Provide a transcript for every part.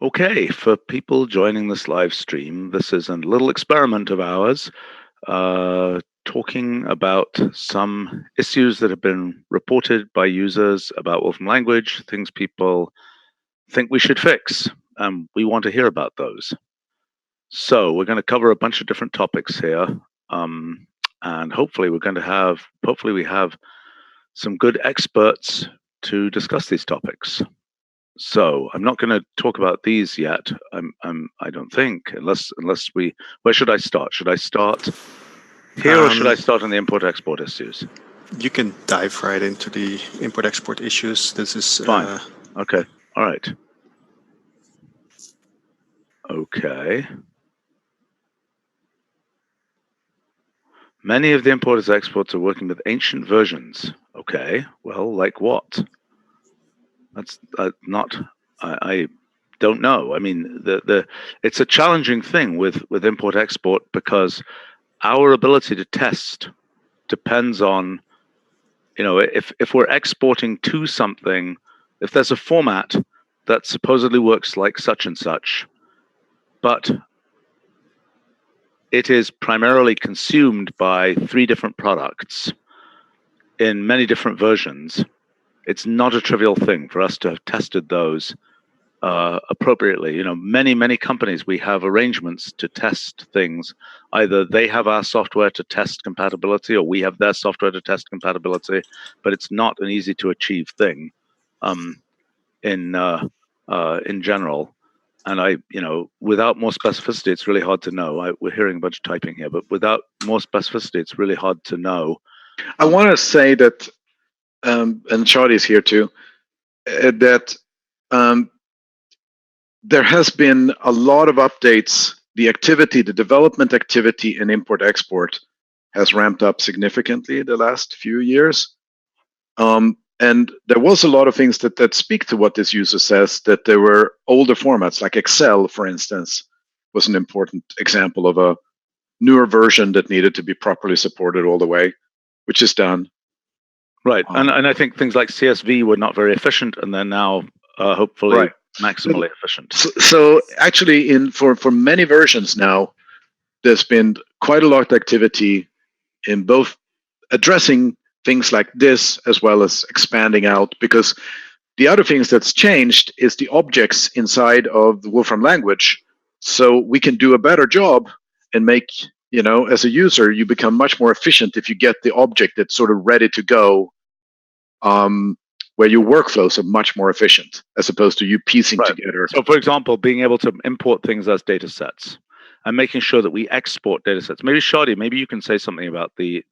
Okay, for people joining this live stream, this is a little experiment of ours, talking about some issues that have been reported by users about Wolfram Language, things people think we should fix, and we want to hear about those. So we're going to cover a bunch of different topics here, and hopefully we have some good experts to discuss these topics. So I'm not going to talk about these yet. I don't think, unless we. Where should I start? Should I start here, or should I start on the import-export issues? You can dive right into the import-export issues. This is fine. Okay. All right. Okay. Many of the importers exports are working with ancient versions. Okay. Well, like what? That's not. I don't know. I mean, it's a challenging thing with import-export because our ability to test depends on, if we're exporting to something, if there's a format that supposedly works like such and such, but it is primarily consumed by 3 different products in many different versions, it's not a trivial thing for us to have tested those appropriately. Many companies, we have arrangements to test things. Either they have our software to test compatibility, or we have their software to test compatibility. But it's not an easy to achieve thing in general. And without more specificity, it's really hard to know. We're hearing a bunch of typing here, but without more specificity, it's really hard to know. I want to say that, and Charlie's here too, that there has been a lot of updates. The development activity in import-export has ramped up significantly the last few years. And there was a lot of things that speak to what this user says, that there were older formats, like Excel, for instance, was an important example of a newer version that needed to be properly supported all the way, which is done. Right, and I think things like CSV were not very efficient, and they're now hopefully maximally efficient. So actually, for many versions now, there's been quite a lot of activity in both addressing things like this as well as expanding out, because the other things that's changed is the objects inside of the Wolfram language. So we can do a better job and make, as a user, you become much more efficient if you get the object that's sort of ready to go, where your workflows are much more efficient as opposed to you piecing together. So, for example, being able to import things as data sets and making sure that we export data sets. Maybe Shadi, maybe you can say something about the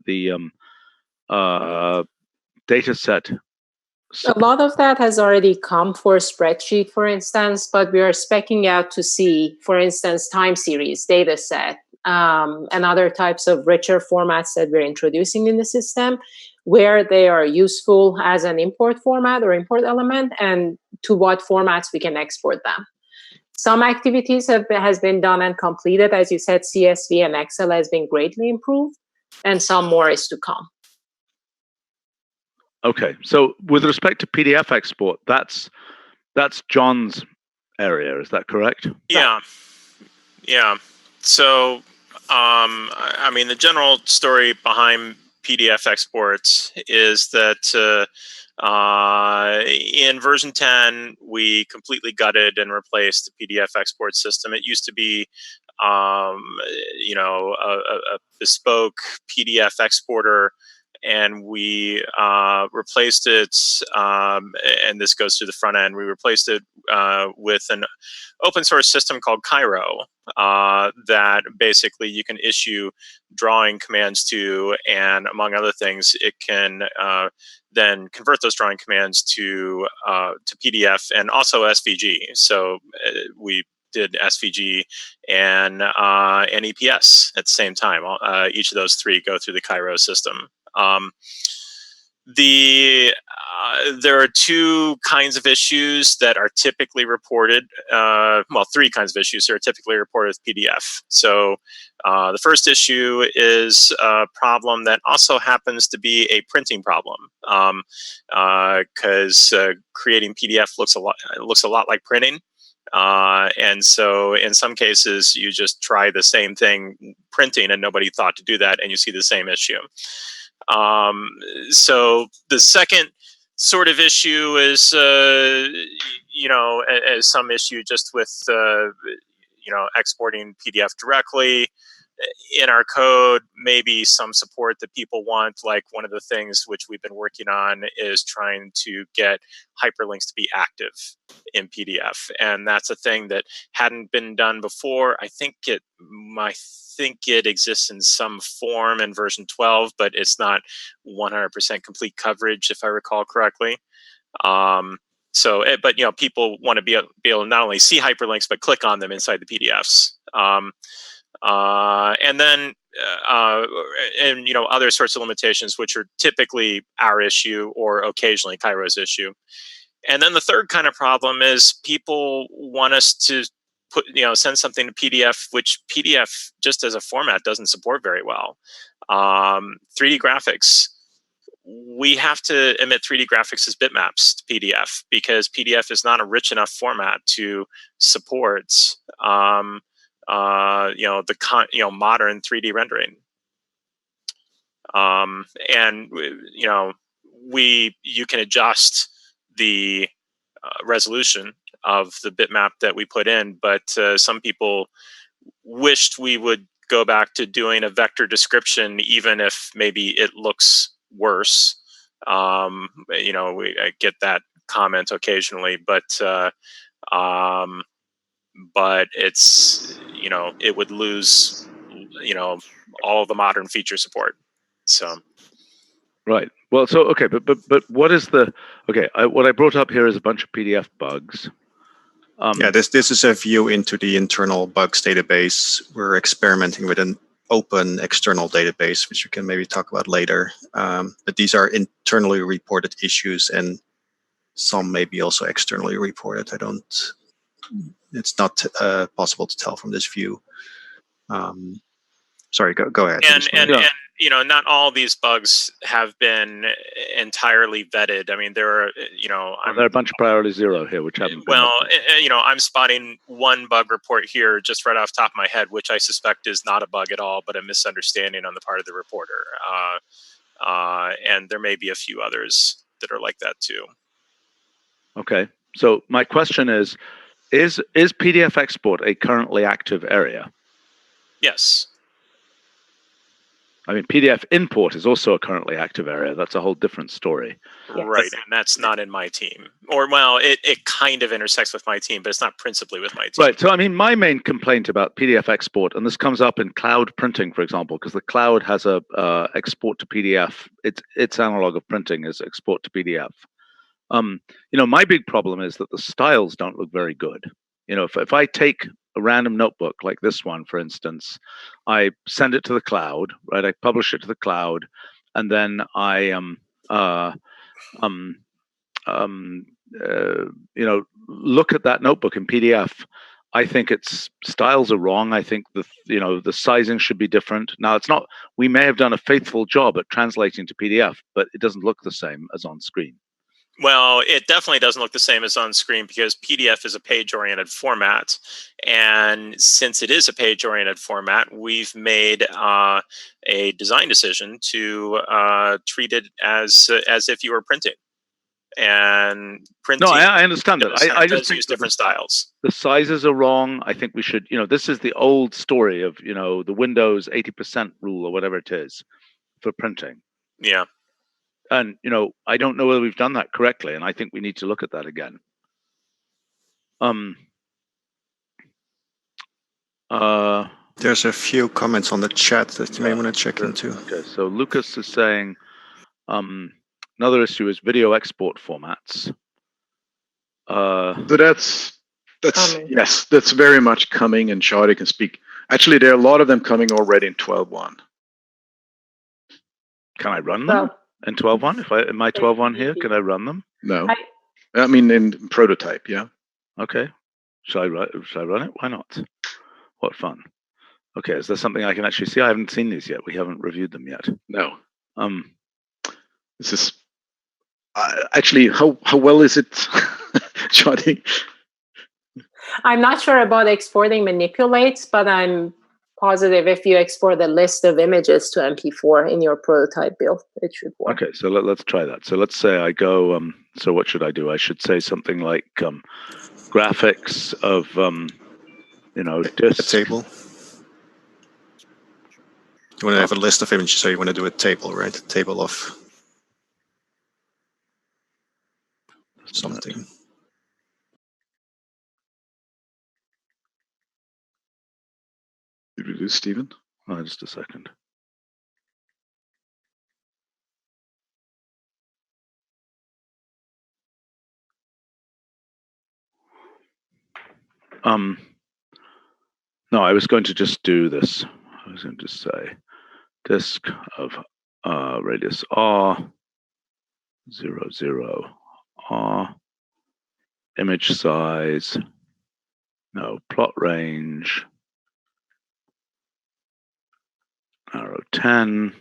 data set. A lot of that has already come for spreadsheet, for instance, but we are speccing out to see, for instance, time series, data set, and other types of richer formats that we're introducing in the system, where they are useful as an import format or import element, and to what formats we can export them. Some activities has been done and completed. As you said, CSV and Excel has been greatly improved, and some more is to come. Okay, so with respect to PDF export, that's John's area. Is that correct? Yeah. So, I mean, the general story behind PDF exports is that in version 10, we completely gutted and replaced the PDF export system. It used to be, a bespoke PDF exporter, and we replaced it, and this goes to the front end, we replaced it with an open source system called Cairo that basically you can issue drawing commands to, and among other things, it can then convert those drawing commands to PDF and also SVG. So we did SVG and EPS at the same time. Each of those 3 go through the Cairo system. There are 2 kinds of issues that are typically reported. 3 kinds of issues that are typically reported with PDF. So the first issue is a problem that also happens to be a printing problem, because creating PDF looks a lot like printing. And so in some cases, you just try the same thing printing and nobody thought to do that, and you see the same issue. So the second sort of issue is, as some issue just with, exporting PDF directly in our code, maybe some support that people want. Like one of the things which we've been working on is trying to get hyperlinks to be active in PDF. And that's a thing that hadn't been done before. I think it exists in some form in version 12, but it's not 100% complete coverage, if I recall correctly. But people want to be able to not only see hyperlinks, but click on them inside the PDFs. And then other sorts of limitations, which are typically our issue or occasionally Cairo's issue. And then the third kind of problem is people want us to send something to PDF, which PDF just as a format doesn't support very well. 3D graphics. We have to emit 3D graphics as bitmaps to PDF because PDF is not a rich enough format to support the modern 3D rendering. And you can adjust the resolution of the bitmap that we put in, but some people wished we would go back to doing a vector description, even if maybe it looks worse. I get that comment occasionally, but it's it would lose all the modern feature support. So right. Well, so okay, but what is the what I brought up here is a bunch of PDF bugs. This is a view into the internal bugs database. We're experimenting with an open external database, which we can maybe talk about later. But these are internally reported issues, and some may be also externally reported. It's not possible to tell from this view. Sorry, go ahead. And not all these bugs have been entirely vetted. I mean, there are, there are a bunch of priority 0 here, which haven't. Well, I'm spotting one bug report here just right off the top of my head, which I suspect is not a bug at all, but a misunderstanding on the part of the reporter. And there may be a few others that are like that too. Okay, so my question is PDF export a currently active area? Yes. I mean, PDF import is also a currently active area. That's a whole different story. Yes. Right, and that's not in my team. Or, well, it kind of intersects with my team, but it's not principally with my team. Right, so I mean, my main complaint about PDF export, and this comes up in cloud printing, for example, because the cloud has a export to PDF. Its analog of printing is export to PDF. My big problem is that the styles don't look very good. If I take a random notebook like this one, for instance, I send it to the cloud, right? I publish it to the cloud, and then I look at that notebook in PDF. I think its styles are wrong. I think the sizing should be different. Now, it's not. We may have done a faithful job at translating to PDF, but it doesn't look the same as on screen. Well, it definitely doesn't look the same as on screen because PDF is a page-oriented format. And since it is a page-oriented format, we've made a design decision to treat it as if you were printing. And printing. No, I understand that. I just use different styles. The sizes are wrong. I think we should, this is the old story of, the Windows 80% rule or whatever it is for printing. Yeah. And, I don't know whether we've done that correctly, and I think we need to look at that again. There's a few comments on the chat that you may want to check into. Okay, so Lucas is saying another issue is video export formats. So that's yes, that's very much coming, and Shadi can speak. Actually, there are a lot of them coming already in 12.1. Can I run them? In 12.1, if I in my 12.1 here, can I run them? No, I mean in prototype, yeah. Okay, shall I run it? Why not? What fun! Okay, is there something I can actually see? I haven't seen these yet. We haven't reviewed them yet. No. This is actually how well is it, Johnny? I'm not sure about exporting manipulates, but I'm positive if you export a list of images to MP4 in your prototype build, it should work. Okay, so let's try that. So let's say I go, so what should I do? I should say something like graphics of, disk. A table. You want to have a list of images, so you want to do a table, right? A table of something. Did we do Stephen? Oh, just a second. No, I was going to just do this. I was going to say disk of radius R, 0, 0, R, image size, no, plot range, arrow 10.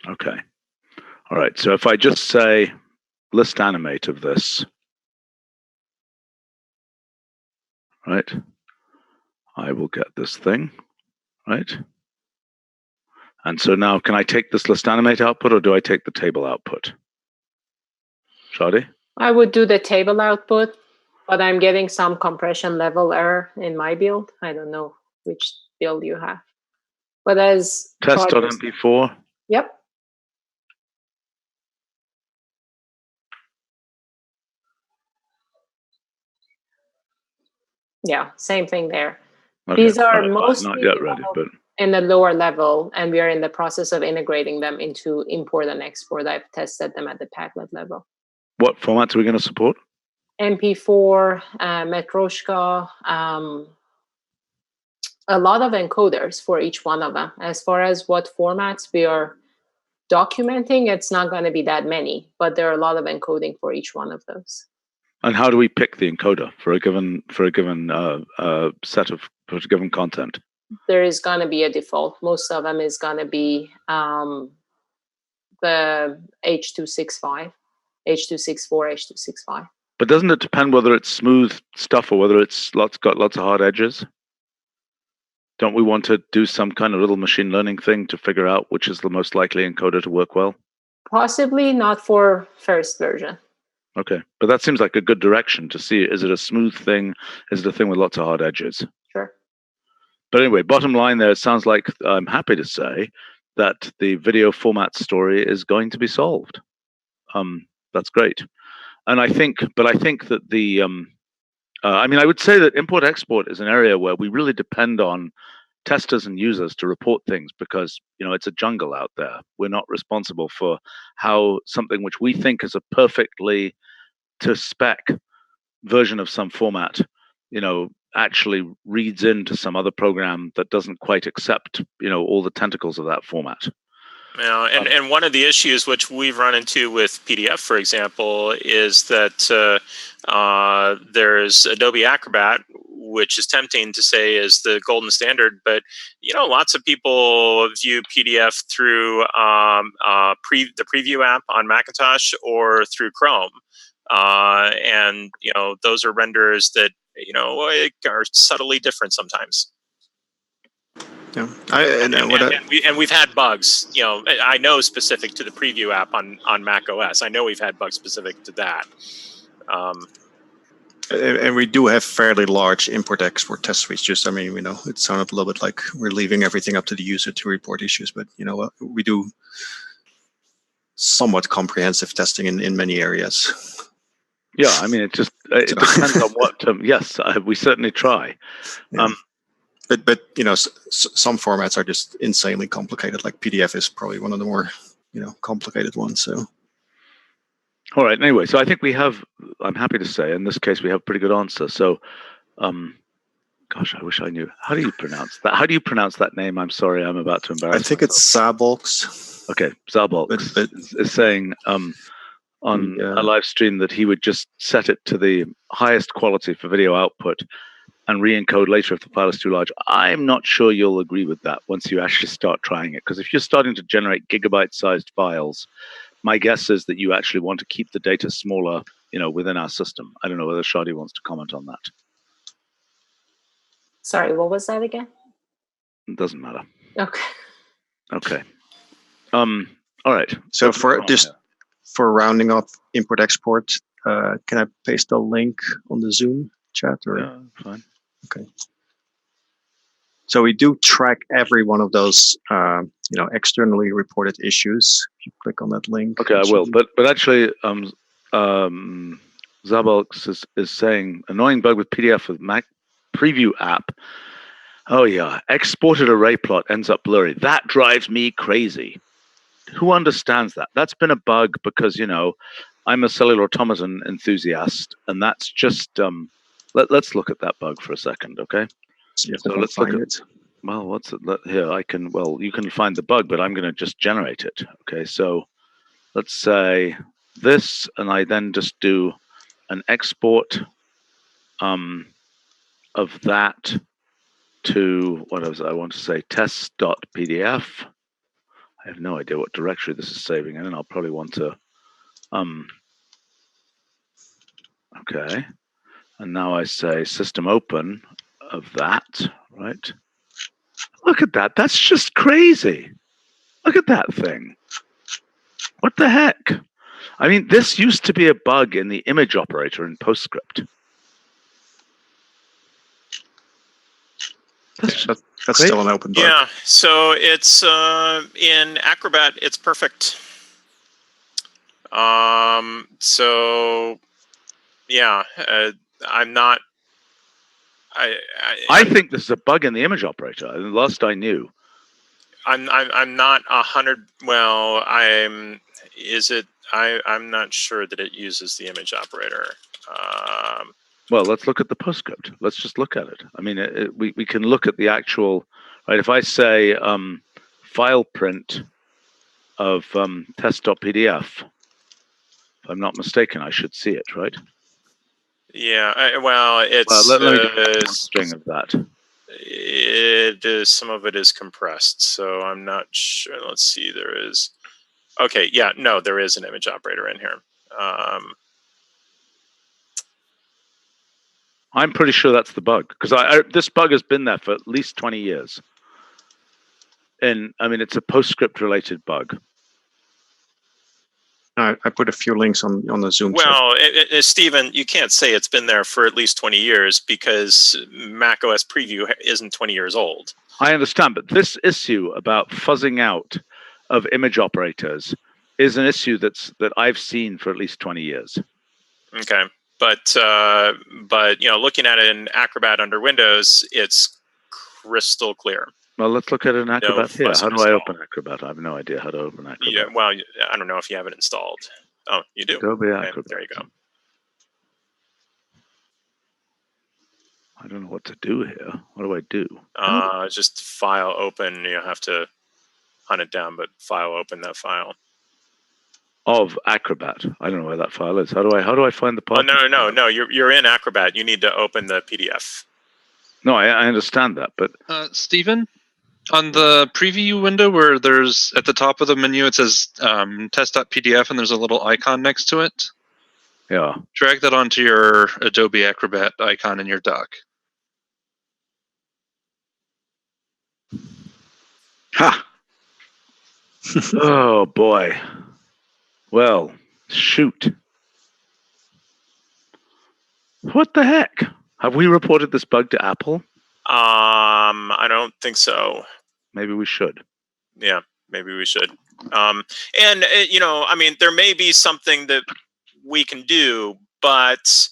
Okay. All right. So if I just say list animate of this, right, I will get this thing, right? And so now, can I take this list animate output, or do I take the table output? Shadi? I would do the table output, but I'm getting some compression level error in my build. I don't know which build you have. But as test.mp4. Yep. Yeah, same thing there. Okay. These are mostly not yet ready, but in the lower level, and we are in the process of integrating them into import and export. I've tested them at the packlet level. What formats are we going to support? MP4, Matroshka, a lot of encoders for each one of them. As far as what formats we are documenting, it's not going to be that many, but there are a lot of encoding for each one of those. And how do we pick the encoder for a given set of given content? There is going to be a default. Most of them is going to be the H.265, H.264, H.265. But doesn't it depend whether it's smooth stuff or whether it's got lots of hard edges? Don't we want to do some kind of little machine learning thing to figure out which is the most likely encoder to work well? Possibly not for first version. Okay, but that seems like a good direction to see. Is it a smooth thing? Is it a thing with lots of hard edges? Sure. But anyway, bottom line there, it sounds like I'm happy to say that the video format story is going to be solved. That's great. And I think that the, I would say that import-export is an area where we really depend on testers and users to report things because, it's a jungle out there. We're not responsible for how something which we think is a perfectly to spec version of some format, actually reads into some other program that doesn't quite accept, all the tentacles of that format. And one of the issues which we've run into with PDF, for example, is that there's Adobe Acrobat, which is tempting to say is the golden standard, but lots of people view PDF through the preview app on Macintosh or through Chrome, and those are renders that are subtly different sometimes. Yeah, and we've had bugs. I know specific to the preview app on Mac OS. I know we've had bugs specific to that. And we do have fairly large import-export test suites. It sounded a little bit like we're leaving everything up to the user to report issues, but we do somewhat comprehensive testing in many areas. Yeah, it depends on what. Yes, we certainly try. Yeah. But some formats are just insanely complicated. Like PDF is probably one of the more complicated ones. So. All right. Anyway, so I think we have. I'm happy to say, in this case, we have a pretty good answer. So, gosh, I wish I knew. How do you pronounce that? How do you pronounce that name? I'm sorry, I'm about to embarrass. I think it's Zabolx. Okay, Zabolx is saying on a live stream that he would just set it to the highest quality for video output, and re-encode later if the file is too large. I'm not sure you'll agree with that once you actually start trying it, because if you're starting to generate gigabyte-sized files, my guess is that you actually want to keep the data smaller, within our system. I don't know whether Shadi wants to comment on that. Sorry, what was that again? It doesn't matter. Okay. All right. So for rounding up import-export, can I paste the link on the Zoom chat? Or? Yeah, fine. Okay. So we do track every one of those, externally reported issues. If you click on that link. Okay, I will. But actually, Zabalx is saying annoying bug with PDF with Mac Preview app. Oh yeah, exported array plot ends up blurry. That drives me crazy. Who understands that? That's been a bug because I'm a cellular automaton enthusiast, and that's just let's look at that bug for a second, okay? So let's look at it. Well, what's it? Here, you can find the bug, but I'm going to just generate it. Okay, so let's say this, and I then just do an export of that to, what else I want to say, test.pdf. I have no idea what directory this is saving in, and I'll probably want to, okay. And now I say system open of that, right? Look at that. That's just crazy. Look at that thing. What the heck? I mean, this used to be a bug in the image operator in PostScript. That's still an open bug. Yeah, so it's in Acrobat, it's perfect. So yeah, I'm not. I think this is a bug in the image operator. Last I knew. I'm not 100. Well, Is it? I'm not sure that it uses the image operator. Well, let's look at the PostScript. Let's just look at it. I mean, we can look at the actual, right? If I say file print of test.pdf, if I'm not mistaken, I should see it, right? Yeah, it's let me get a string of that. It is, some of it is compressed, so I'm not sure. Let's see, there is. Okay, yeah, no, there is an image operator in here. I'm pretty sure that's the bug, because this bug has been there for at least 20 years. And I mean, it's a PostScript related bug. I put a few links on the Zoom chat. Well, Stephen, you can't say it's been there for at least 20 years because Mac OS Preview isn't 20 years old. I understand, but this issue about fuzzing out of image operators is an issue that I've seen for at least 20 years. Okay. But looking at it in Acrobat under Windows, it's crystal clear. Well, let's look at an Acrobat here. How do I open Acrobat? I have no idea how to open Acrobat. Yeah, well, I don't know if you have it installed. Oh, you do. Adobe okay, Acrobat. there you go. I don't know what to do here. What do I do? Just file open. You have to hunt it down, but file open that file. Of Acrobat. I don't know where that file is. How do I find the part? Oh, no. You're in Acrobat. You need to open the PDF. No, I understand that, but Stephen, on the preview window where there's at the top of the menu it says test.pdf and there's a little icon next to it. Yeah. Drag that onto your Adobe Acrobat icon in your dock. Ha! Oh boy. Well, shoot. What the heck? Have we reported this bug to Apple? I don't think so. Maybe we should. Yeah, maybe we should. I mean, there may be something that we can do, but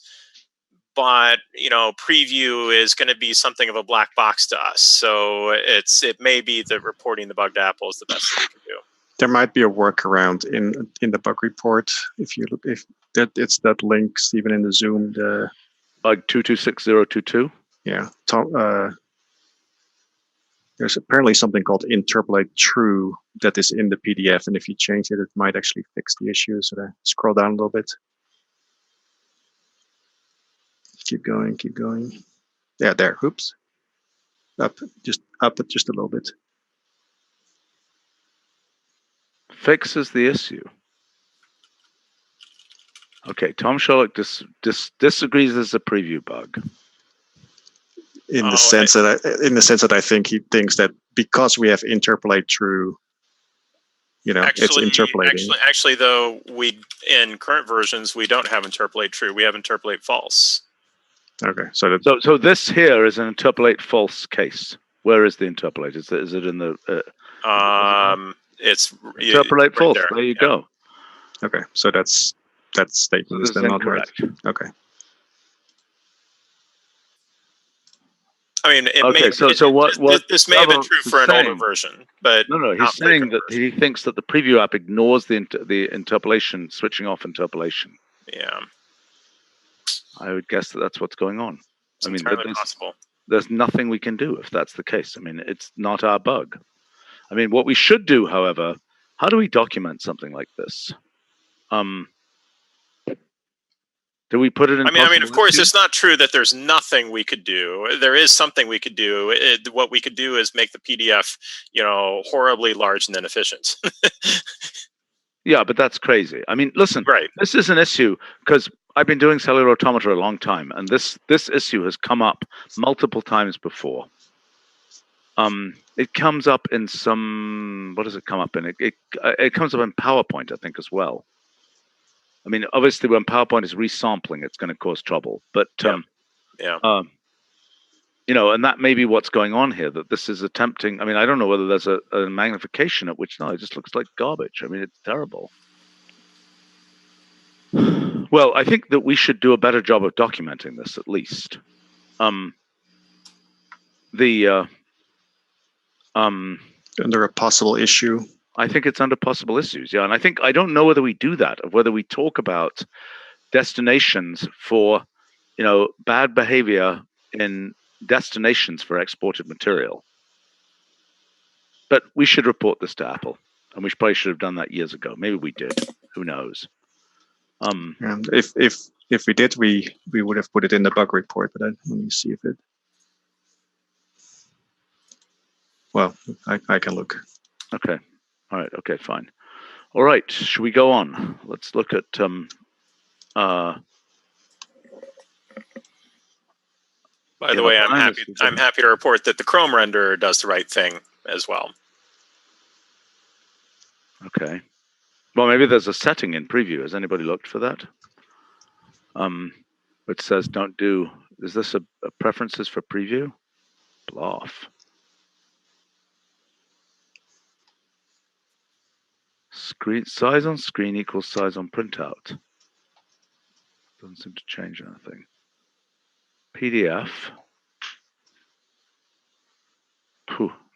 preview is going to be something of a black box to us. So it may be that reporting the bug to Apple is the best thing we can do. There might be a workaround in the bug report if it's that link, Stephen, in the Zoom. The bug 226022. Yeah. There's apparently something called interpolate true that is in the PDF, and if you change it, it might actually fix the issue. So scroll down a little bit. Keep going. Yeah, there. Oops. Up it just a little bit. Fixes the issue. Okay, Tom Sherlock disagrees as a preview bug. In the sense that I think he thinks that because we have interpolate true, it's interpolating. Actually, though, in current versions we don't have interpolate true. We have interpolate false. Okay, so this here is an interpolate false case. Where is the interpolate? Is it in the? It's interpolate right false. There you go. Okay, so that statement is then not right. Okay. I mean, this may have been true for an older version, but no. He's saying that he thinks that the preview app ignores the interpolation, switching off interpolation. Yeah, I would guess that's what's going on. It's entirely possible. There's nothing we can do if that's the case. I mean, it's not our bug. I mean, what we should do, however, how do we document something like this? Do we put it in? I mean, of course, it's not true that there's nothing we could do. There is something we could do. What we could do is make the PDF, horribly large and inefficient. Yeah, but that's crazy. I mean, listen, this is an issue because I've been doing cellular automata a long time, and this issue has come up multiple times before. It comes up in some. What does it come up in? It comes up in PowerPoint, I think, as well. I mean, obviously, when PowerPoint is resampling, it's going to cause trouble. But and that may be what's going on here. That this is attempting. I mean, I don't know whether there's a magnification at which it just looks like garbage. I mean, it's terrible. Well, I think that we should do a better job of documenting this, at least. Under a possible issue. I think it's under possible issues, yeah. And I don't know whether we do that, or whether we talk about destinations for, bad behavior in destinations for exported material. But we should report this to Apple, and we probably should have done that years ago. Maybe we did. Who knows? And if we did, we would have put it in the bug report. But let me see if it. Well, I can look. Okay. All right. Okay. Fine. All right. Should we go on? Let's look at By the way, I'm happy to report that the Chrome renderer does the right thing as well. Okay. Well, maybe there's a setting in preview. Has anybody looked for that? Which says don't do. Is this a preferences for preview? Bluff. Screen size on screen equals size on printout. Doesn't seem to change anything. PDF.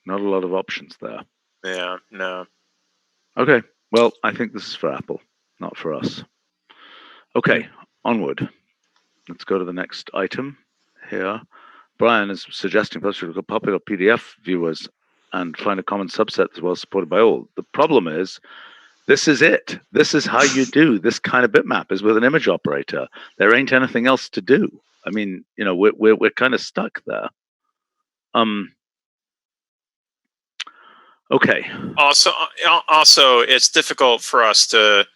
Not a lot of options there. Yeah, no. Okay, well, I think this is for Apple, not for us. Okay, onward. Let's go to the next item here. Brian is suggesting post to popular PDF viewers and find a common subset as well supported by all. The problem is, this is it. This is how you do this kind of bitmap, is with an image operator. There ain't anything else to do. I mean, we're kind of stuck there. Okay. Also, it's difficult for us to.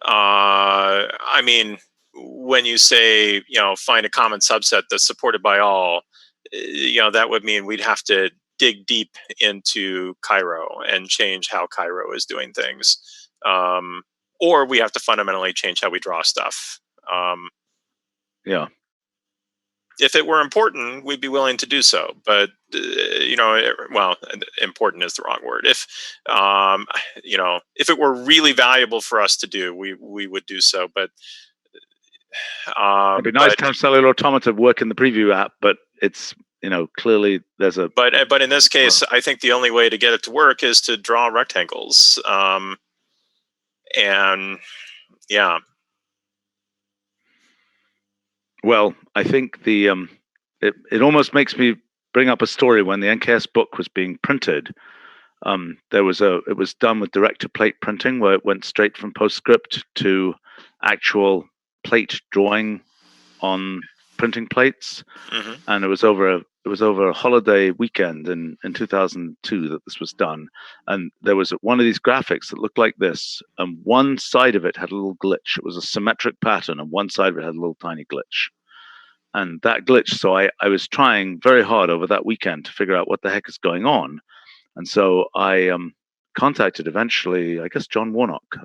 I mean, when you say find a common subset that's supported by all, that would mean we'd have to dig deep into Cairo and change how Cairo is doing things, or we have to fundamentally change how we draw stuff. Yeah. If it were important, we'd be willing to do so. But well, important is the wrong word. If if it were really valuable for us to do, we would do so. But it'd be nice to have cellular automata work in the preview app, but it's clearly there's a. But in this case, I think the only way to get it to work is to draw rectangles. And yeah. Well, I think it almost makes me bring up a story when the NKS book was being printed. It was done with direct-to-plate printing, where it went straight from PostScript to actual plate drawing on printing plates, Mm-hmm. and it was over a holiday weekend in 2002 that this was done. And there was one of these graphics that looked like this, and one side of it had a little glitch. It was a symmetric pattern, and one side of it had a little tiny glitch. And that glitch, so I was trying very hard over that weekend to figure out what the heck is going on. And so I contacted eventually, I guess, John Warnock,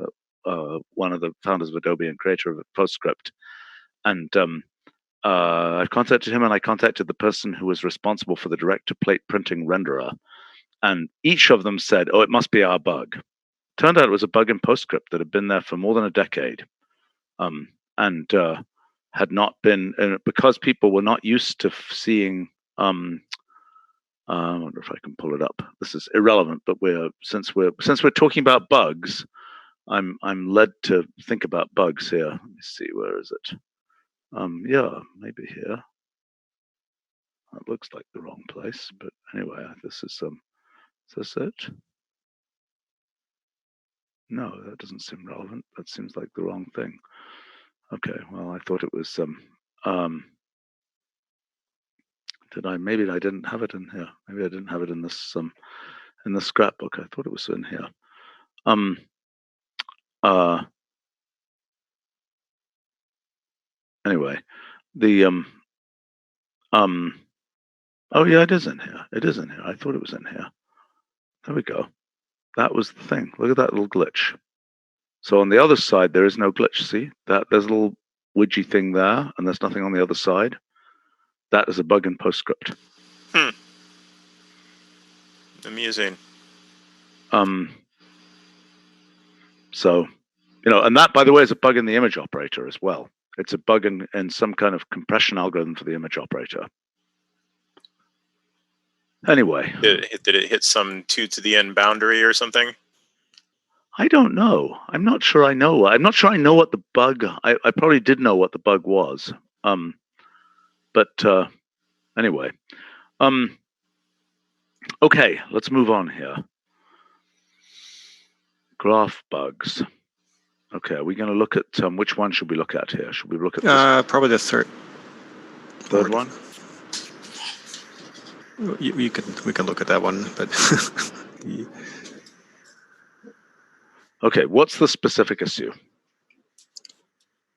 one of the founders of Adobe and creator of PostScript. And I contacted him, and I contacted the person who was responsible for the direct-to-plate printing renderer. And each of them said, oh, it must be our bug. Turned out it was a bug in PostScript that had been there for more than a decade. And had not been, because people were not used to seeing, I wonder if I can pull it up. This is irrelevant, but since we're talking about bugs, I'm led to think about bugs here. Let me see, where is it? Yeah, maybe here. That looks like the wrong place, but anyway, this is this it? No, that doesn't seem relevant. That seems like the wrong thing. Okay, well, I thought it was maybe I didn't have it in here. Maybe I didn't have it in this in the scrapbook. I thought it was in here. Anyway, the oh yeah, it is in here. It is in here. I thought it was in here. There we go. That was the thing. Look at that little glitch. So on the other side, there is no glitch. See that there's a little widgy thing there, and there's nothing on the other side. That is a bug in PostScript. Amusing. So, and that, by the way, is a bug in the image operator as well. It's a bug in some kind of compression algorithm for the image operator. Anyway. Did it hit some 2 to the n boundary or something? I don't know. I'm not sure I know. I'm not sure I know what the bug, I probably did know what the bug was. But anyway. Okay, let's move on here. Graph bugs. Okay, are we going to look at which one should we look at here? Should we look at this? Probably the third one. We can look at that one, but okay. What's the specific issue?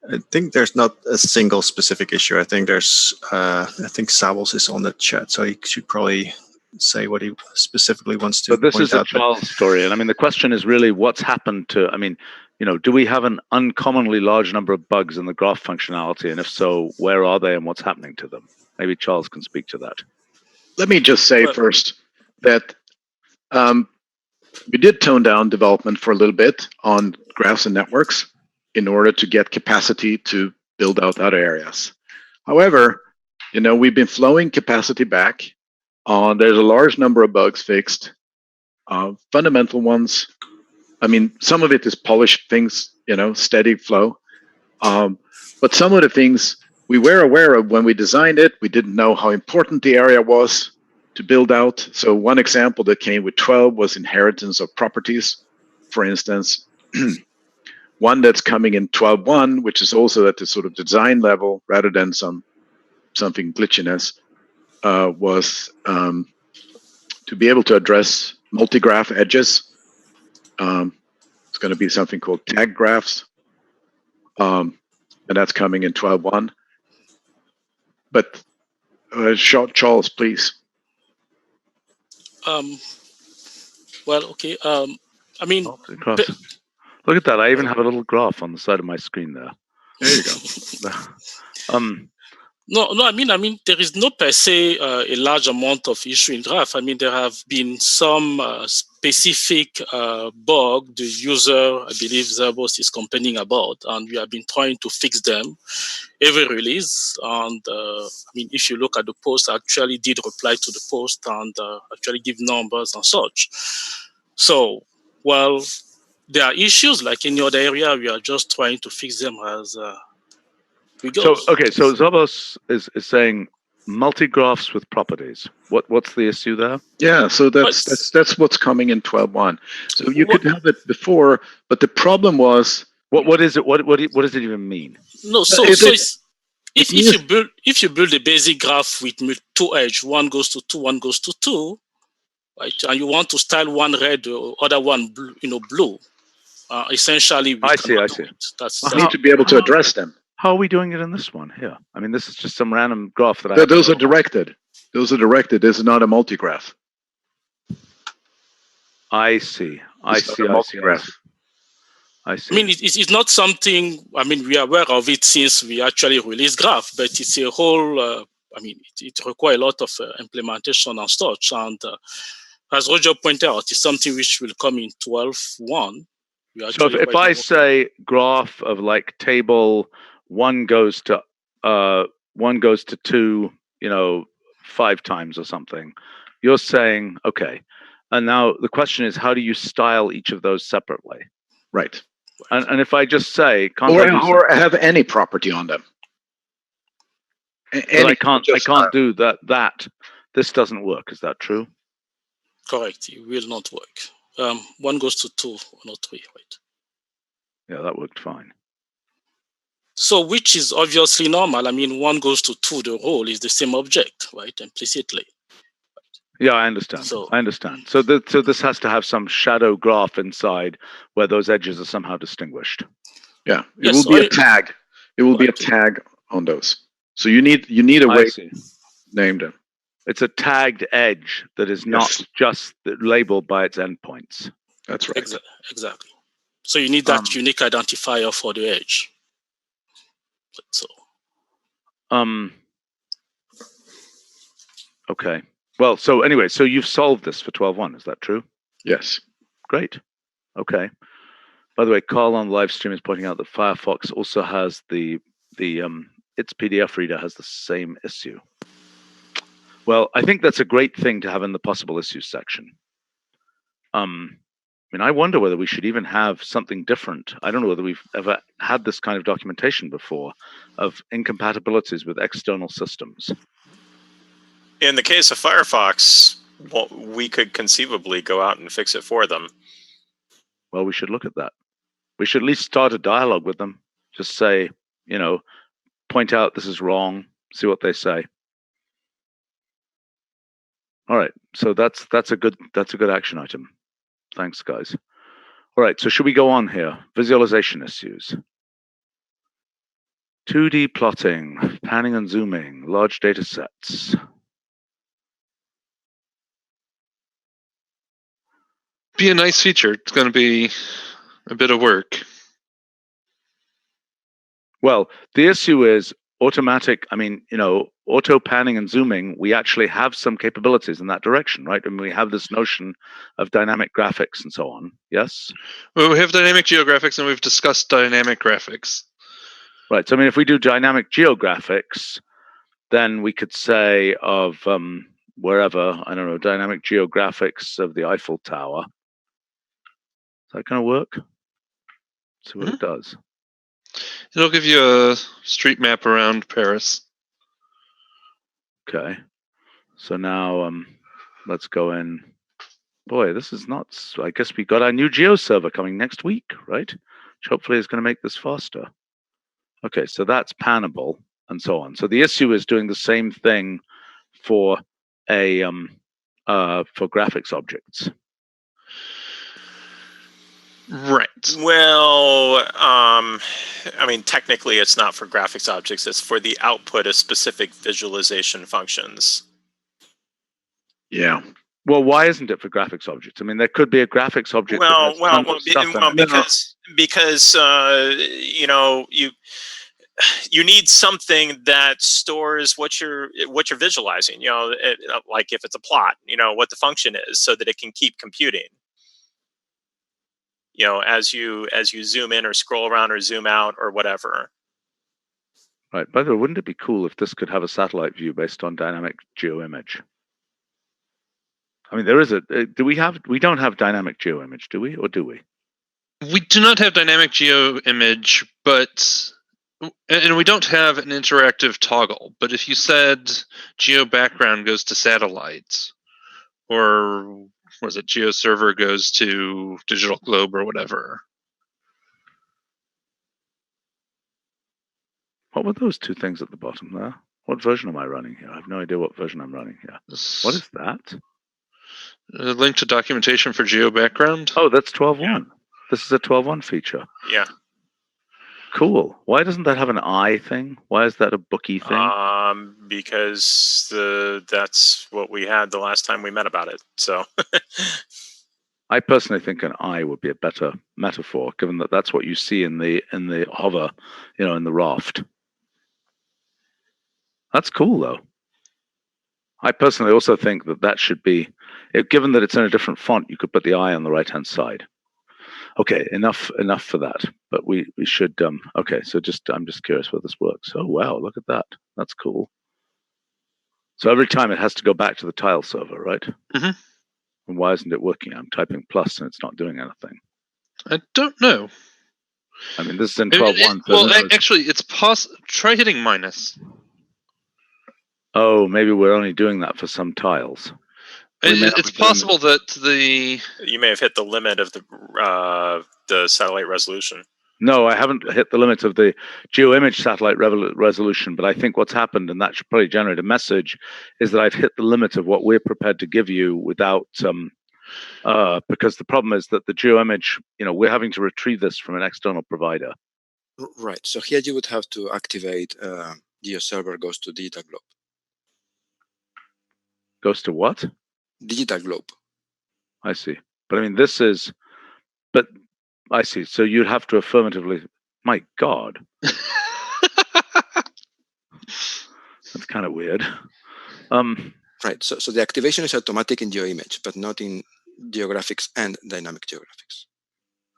I think there's not a single specific issue. I think there's I think Sables is on the chat, so he should probably say what he specifically wants to. But this point is a out. Charles story, and I mean the question is really what's happened to. I mean, do we have an uncommonly large number of bugs in the graph functionality, and if so, where are they and what's happening to them? Maybe Charles can speak to that. Let me just say first that we did tone down development for a little bit on graphs and networks in order to get capacity to build out other areas. However, we've been flowing capacity back. There's a large number of bugs fixed. Fundamental ones, I mean, some of it is polished things, steady flow. But some of the things we were aware of when we designed it, we didn't know how important the area was to build out. So one example that came with 12 was inheritance of properties. For instance, one that's coming in 12.1, which is also at the sort of design level rather than something glitchiness, was to be able to address multi-graph edges. It's going to be something called tag graphs, and that's coming in 12.1. But Charles, please. Well, okay. I mean, look at that. I even have a little graph on the side of my screen there. There you go. No. I mean, there is no per se a large amount of issue in graph. I mean, there have been some specific bug the user, I believe, Zerbos is complaining about, and we have been trying to fix them every release. And I mean, if you look at the post, I actually did reply to the post and actually give numbers and such. So, well, there are issues like any other area. We are just trying to fix them as we go. So Zerbos is saying multi-graphs with properties. What's the issue there? Yeah, so that's what's coming in 12.1. So you could have it before, but the problem was what is it? What does it even mean? No, so if you build a basic graph with two edge, one goes to 2, one goes to 2, right? And you want to style one red, other one blue. Essentially, I see. That's You need to be able to address them. How are we doing it in this one here? I mean, this is just some random graph that Those are directed. This is not a multigraph. I see. I see. I mean, it's not something, we are aware of it since we actually released graph, but it's a whole, it requires a lot of implementation and such. And as Roger pointed out, it's something which will come in 12.1. So if I say graph of like table, one goes to 2, 5 times or something, you're saying, okay. And now the question is, how do you style each of those separately? Right. And if I just say, or have any property on them. I can't do that. This doesn't work. Is that true? Correct. It will not work. One goes to 2, not 3, right? Yeah, that worked fine. So which is obviously normal. One goes to 2, the role is the same object, right? Implicitly. Yeah, I understand. So this has to have some shadow graph inside where those edges are somehow distinguished. Yeah, it will be a tag. It will be a tag on those. So you need a way to name them. It's a tagged edge that is not just labeled by its endpoints. That's right. Exactly. So you need that unique identifier for the edge. So. Okay. Well, so anyway, so you've solved this for 12.1. Is that true? Yes. Great. Okay. By the way, Carl on live stream is pointing out that Firefox also has its PDF reader has the same issue. Well, I think that's a great thing to have in the possible issues section. I wonder whether we should even have something different. I don't know whether we've ever had this kind of documentation before of incompatibilities with external systems. In the case of Firefox, we could conceivably go out and fix it for them. Well, we should look at that. We should at least start a dialogue with them. Just say, point out this is wrong, see what they say. All right, so that's a good action item. Thanks, guys. All right, so should we go on here? Visualization issues. 2D plotting, panning and zooming, large data sets. Be a nice feature. It's going to be a bit of work. Well, the issue is automatic. Auto panning and zooming, we actually have some capabilities in that direction, right? And we have this notion of dynamic graphics and so on. Yes? Well, we have dynamic geographics and we've discussed dynamic graphics. Right. So, if we do dynamic geographics, then we could say of wherever, I don't know, dynamic geographics of the Eiffel Tower. Is that going to work? See what it does. It'll give you a street map around Paris. Okay. So now let's go in. Boy, this is nuts. I guess we got our new Geo server coming next week, right? Which hopefully is going to make this faster. Okay, so that's panable and so on. So the issue is doing the same thing for for graphics objects. Right. Well, technically it's not for graphics objects. It's for the output of specific visualization functions. Yeah. Well, why isn't it for graphics objects? There could be a graphics object. Because you need something that stores what you're visualizing. Like if it's a plot, what the function is, so that it can keep computing. As you zoom in or scroll around or zoom out or whatever. Right. By the way, wouldn't it be cool if this could have a satellite view based on dynamic geoimage? There is we don't have dynamic geoimage, do we? Or do we? We do not have dynamic geoimage, and we don't have an interactive toggle. But if you said geo background goes to satellites, or was it geo server goes to digital globe or whatever? What were those two things at the bottom there? What version am I running here? I have no idea what version I'm running here. What is that? A link to documentation for geo background. Oh, that's 12.1. Yeah. This is a 12.1 feature. Yeah. Cool. Why doesn't that have an I thing? Why is that a bookie thing? Because that's what we had the last time we met about it. So I personally think an I would be a better metaphor, given that that's what you see in the hover, in the raft. That's cool, though. I personally also think that should be, given that it's in a different font, you could put the I on the right-hand side. Okay, enough for that. But we should. Okay, so I'm just curious whether this works. Oh wow, look at that. That's cool. So every time it has to go back to the tile server, right? Mm-hmm. And why isn't it working? I'm typing plus and it's not doing anything. I don't know. I mean, this is in 12.1. Well, actually, it's possible. Try hitting minus. Oh, maybe we're only doing that for some tiles. It's possible that you may have hit the limit of the satellite resolution. No, I haven't hit the limit of the geo-image satellite resolution, but I think what's happened, and that should probably generate a message, is that I've hit the limit of what we're prepared to give you without, because the problem is that the geo-image, we're having to retrieve this from an external provider. Right, so here you would have to activate GeoServer goes to Digital Globe. Goes to what? Digital Globe. I see. But I mean, but I see. So you'd have to affirmatively, my God. That's kind of weird. Right, so the activation is automatic in GeoImage, but not in GeoGraphics and Dynamic GeoGraphics.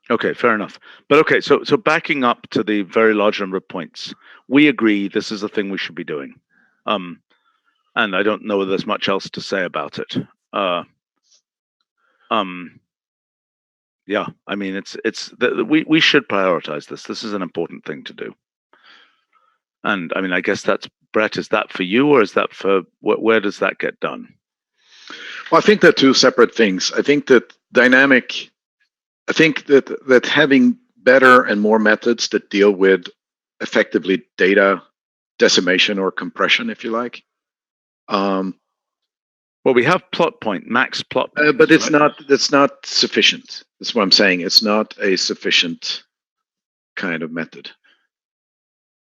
Okay, fair enough. But okay, so backing up to the very large number of points, we agree this is a thing we should be doing. And I don't know whether there's much else to say about it. Yeah, I mean, we should prioritize this. This is an important thing to do. And I mean, I guess that's, Brett, is that for you, or is that for, where does that get done? Well, I think they're two separate things. I think that that having better and more methods that deal with effectively data decimation or compression, if you like. Well, we have plot point, max plot point. But it's not sufficient. That's what I'm saying. It's not a sufficient kind of method.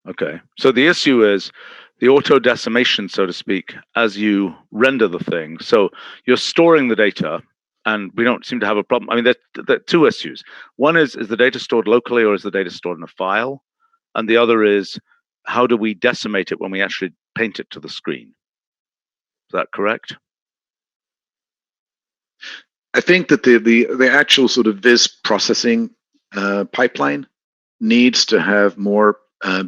Okay. So the issue is the auto decimation, so to speak, as you render the thing. So you're storing the data, and we don't seem to have a problem. I mean, there are two issues. One is the data stored locally, or is the data stored in a file? And the other is, how do we decimate it when we actually paint it to the screen? Is that correct? I think that the actual sort of viz processing pipeline needs to have more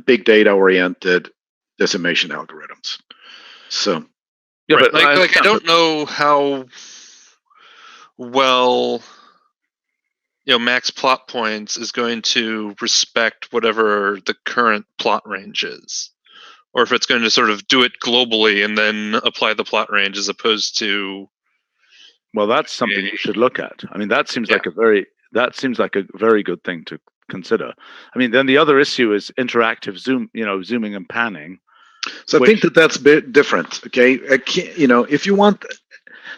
big data oriented decimation algorithms. So yeah, right. But I don't know how well max plot points is going to respect whatever the current plot range is, or if it's going to sort of do it globally and then apply the plot range as opposed to. Well, that's something you should look at. I mean, that seems like a very good thing to consider. I mean, then the other issue is interactive zooming and panning. So I think that's a bit different. Okay, if you want,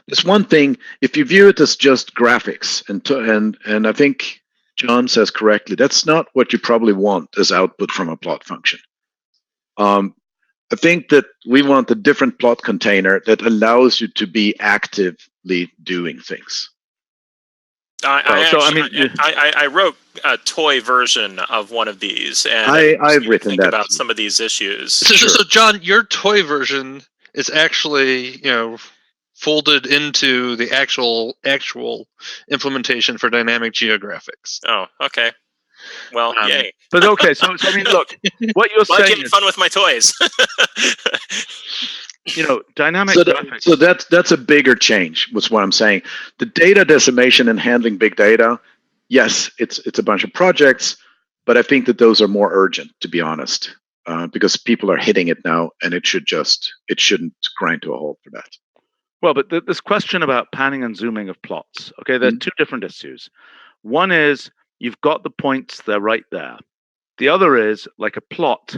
it's one thing if you view it as just graphics, and I think John says correctly, that's not what you probably want as output from a plot function. I think that we want a different plot container that allows you to be actively doing things. I wrote a toy version of one of these, and I've written think that about some of these issues. So John, your toy version is actually folded into the actual implementation for dynamic geographics. Oh, okay. Well, yay. But okay, so I mean, look, what you're saying is fun with my toys. Dynamic graphics. So that's a bigger change, was what I'm saying. The data decimation and handling big data, yes, it's a bunch of projects, but I think that those are more urgent, to be honest, because people are hitting it now, and it shouldn't grind to a halt for that. Well, but this question about panning and zooming of plots, okay, there are two different issues. One is you've got the points, they're right there. The other is, like a plot,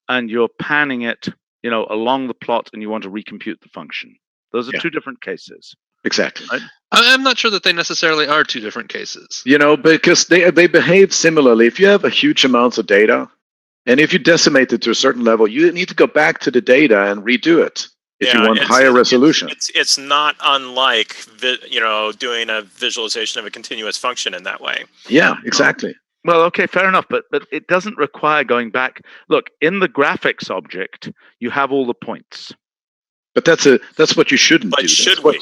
and you're panning it, along the plot, and you want to recompute the function. Those are two different cases. Exactly. Right? I'm not sure that they necessarily are two different cases. Because they behave similarly. If you have a huge amounts of data, and if you decimate it to a certain level, you need to go back to the data and redo it if you want higher resolution. It's not unlike doing a visualization of a continuous function in that way. Yeah, exactly. Well, okay, fair enough, but it doesn't require going back. Look, in the graphics object, you have all the points. But that's what you shouldn't do. But should we?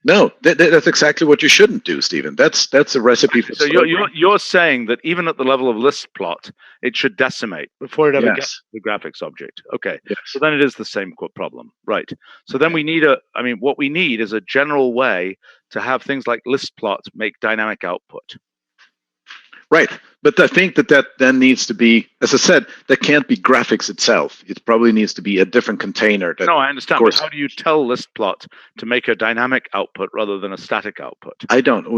No, that's exactly what you shouldn't do, Stephen. That's a recipe for. So you're saying that even at the level of list plot, it should decimate before it ever gets to the graphics object. Okay, so then it is the same problem, right? So then we need what we need is a general way to have things like list plot make dynamic output. Right, but I think that then needs to be, as I said, that can't be graphics itself. It probably needs to be a different container. No, I understand. But how do you tell list plot to make a dynamic output rather than a static output? I don't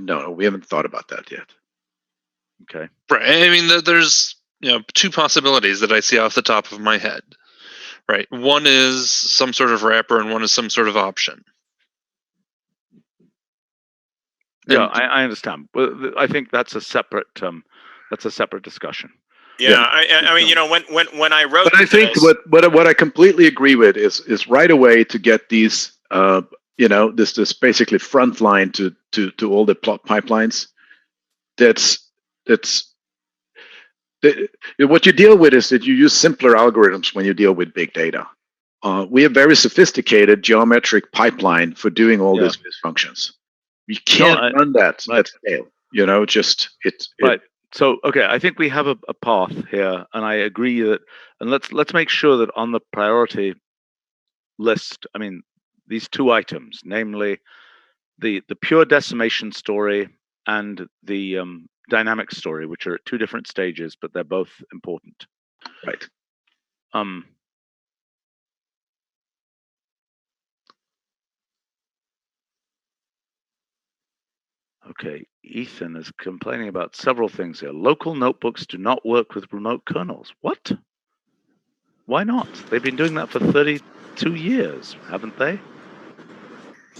know. We haven't thought about that yet. Okay. Right. I mean, there's two possibilities that I see off the top of my head. Right. One is some sort of wrapper, and one is some sort of option. Yeah, I understand. Well, I think that's a separate discussion. Yeah, I mean, when I wrote, but I think what I completely agree with is right away to get these, this basically front line to all the plot pipelines. What you deal with is that you use simpler algorithms when you deal with big data. We have very sophisticated geometric pipeline for doing all these functions. You can't run that at scale. Right. So okay, I think we have a path here, and I agree that, and let's make sure that on the priority list, I mean, these two items, namely the pure decimation story and the dynamic story, which are at two different stages, but they're both important. Right. Okay, Ethan is complaining about several things here. Local notebooks do not work with remote kernels. What? Why not? They've been doing that for 32 years, haven't they?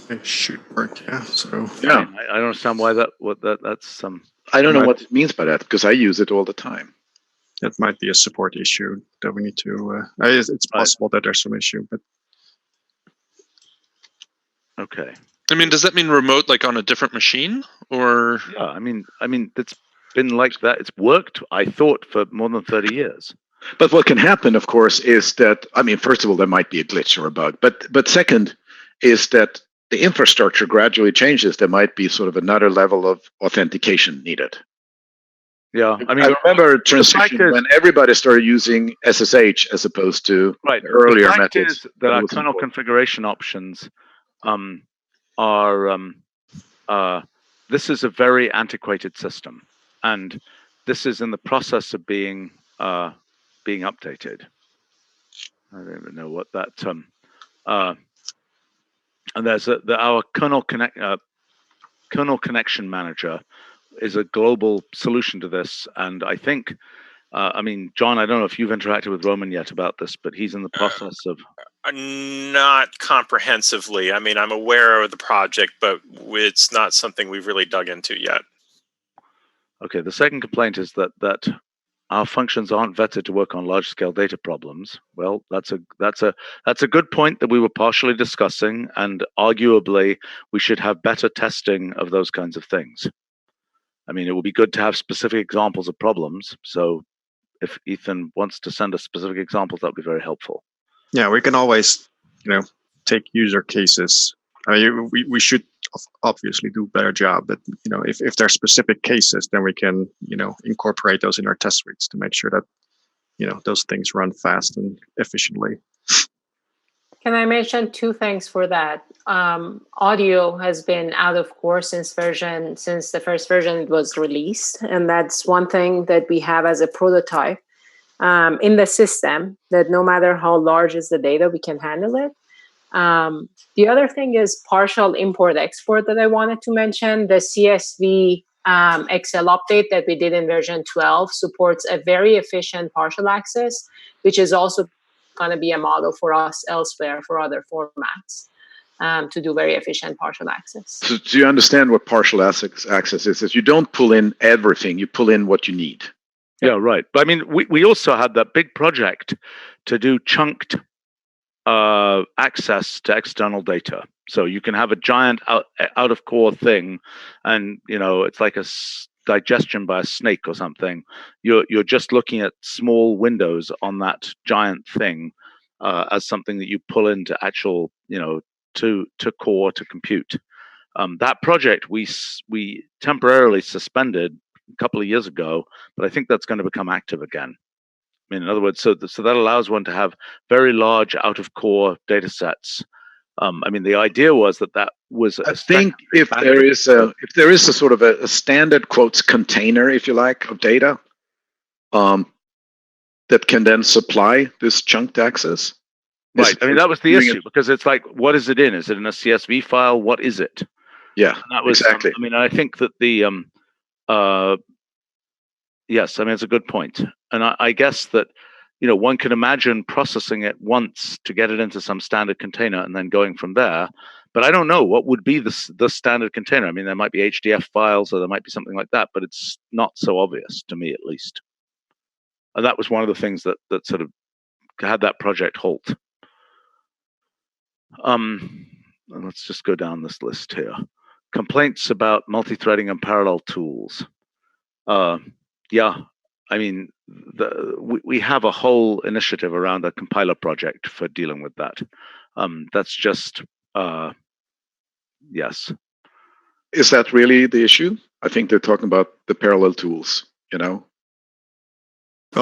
It should work, yeah. So yeah, I don't understand why that's I don't know what it means by that, because I use it all the time. That might be a support issue that we need to. It's possible that there's some issue, but okay. I mean, does that mean remote, like on a different machine, or? Yeah, I mean, it's been like that. It's worked, I thought, for more than 30 years. But what can happen, of course, is that, first of all, there might be a glitch or a bug. But second is that the infrastructure gradually changes. There might be sort of another level of authentication needed. Yeah, I remember a transition when everybody started using SSH as opposed to earlier methods. The fact is that our kernel configuration options this is a very antiquated system, and this is in the process of being updated. I don't even know what that and there's our kernel connection manager is a global solution to this, and I think John, I don't know if you've interacted with Roman yet about this, but he's in the process of not comprehensively. I mean, I'm aware of the project, but it's not something we've really dug into yet. Okay, the second complaint is that our functions aren't vetted to work on large-scale data problems. Well, that's a good point that we were partially discussing, and arguably we should have better testing of those kinds of things. I mean, it would be good to have specific examples of problems. So if Ethan wants to send us specific examples, that would be very helpful. Yeah, we can always, take user cases. We should obviously do a better job, but if there are specific cases, then we can incorporate those in our test suites to make sure that those things run fast and efficiently. Can I mention two things for that? Audio has been out of course since the first version was released, and that's one thing that we have as a prototype in the system, that no matter how large is the data, we can handle it. The other thing is partial import-export that I wanted to mention. The CSV Excel update that we did in version 12 supports a very efficient partial access, which is also going to be a model for us elsewhere for other formats to do very efficient partial access. So do you understand what partial access is? You don't pull in everything, you pull in what you need. Yeah, right. But I mean, we also had that big project to do chunked access to external data. So you can have a giant out of core thing, and it's like a digestion by a snake or something. You're just looking at small windows on that giant thing as something that you pull into actual, to core to compute. That project we temporarily suspended a couple of years ago, but I think that's going to become active again. I mean, in other words, so that allows one to have very large out-of-core data sets. I mean, the idea was that was. I think if there is a sort of a standard quotes container, if you like, of data, that can then supply this chunked access. Right. I mean, that was the issue, because it's like, what is it in? Is it in a CSV file? What is it? Yeah, and that was exactly. I mean, I think that the yes, I mean, it's a good point. And I guess that, one can imagine processing it once to get it into some standard container and then going from there. But I don't know what would be the standard container. I mean, there might be HDF files or there might be something like that, but it's not so obvious to me, at least. And that was one of the things that sort of had that project halt. Let's just go down this list here. Complaints about multi-threading and parallel tools. Yeah, I mean, we have a whole initiative around a compiler project for dealing with that. That's just, yes. Is that really the issue? I think they're talking about the parallel tools, Well,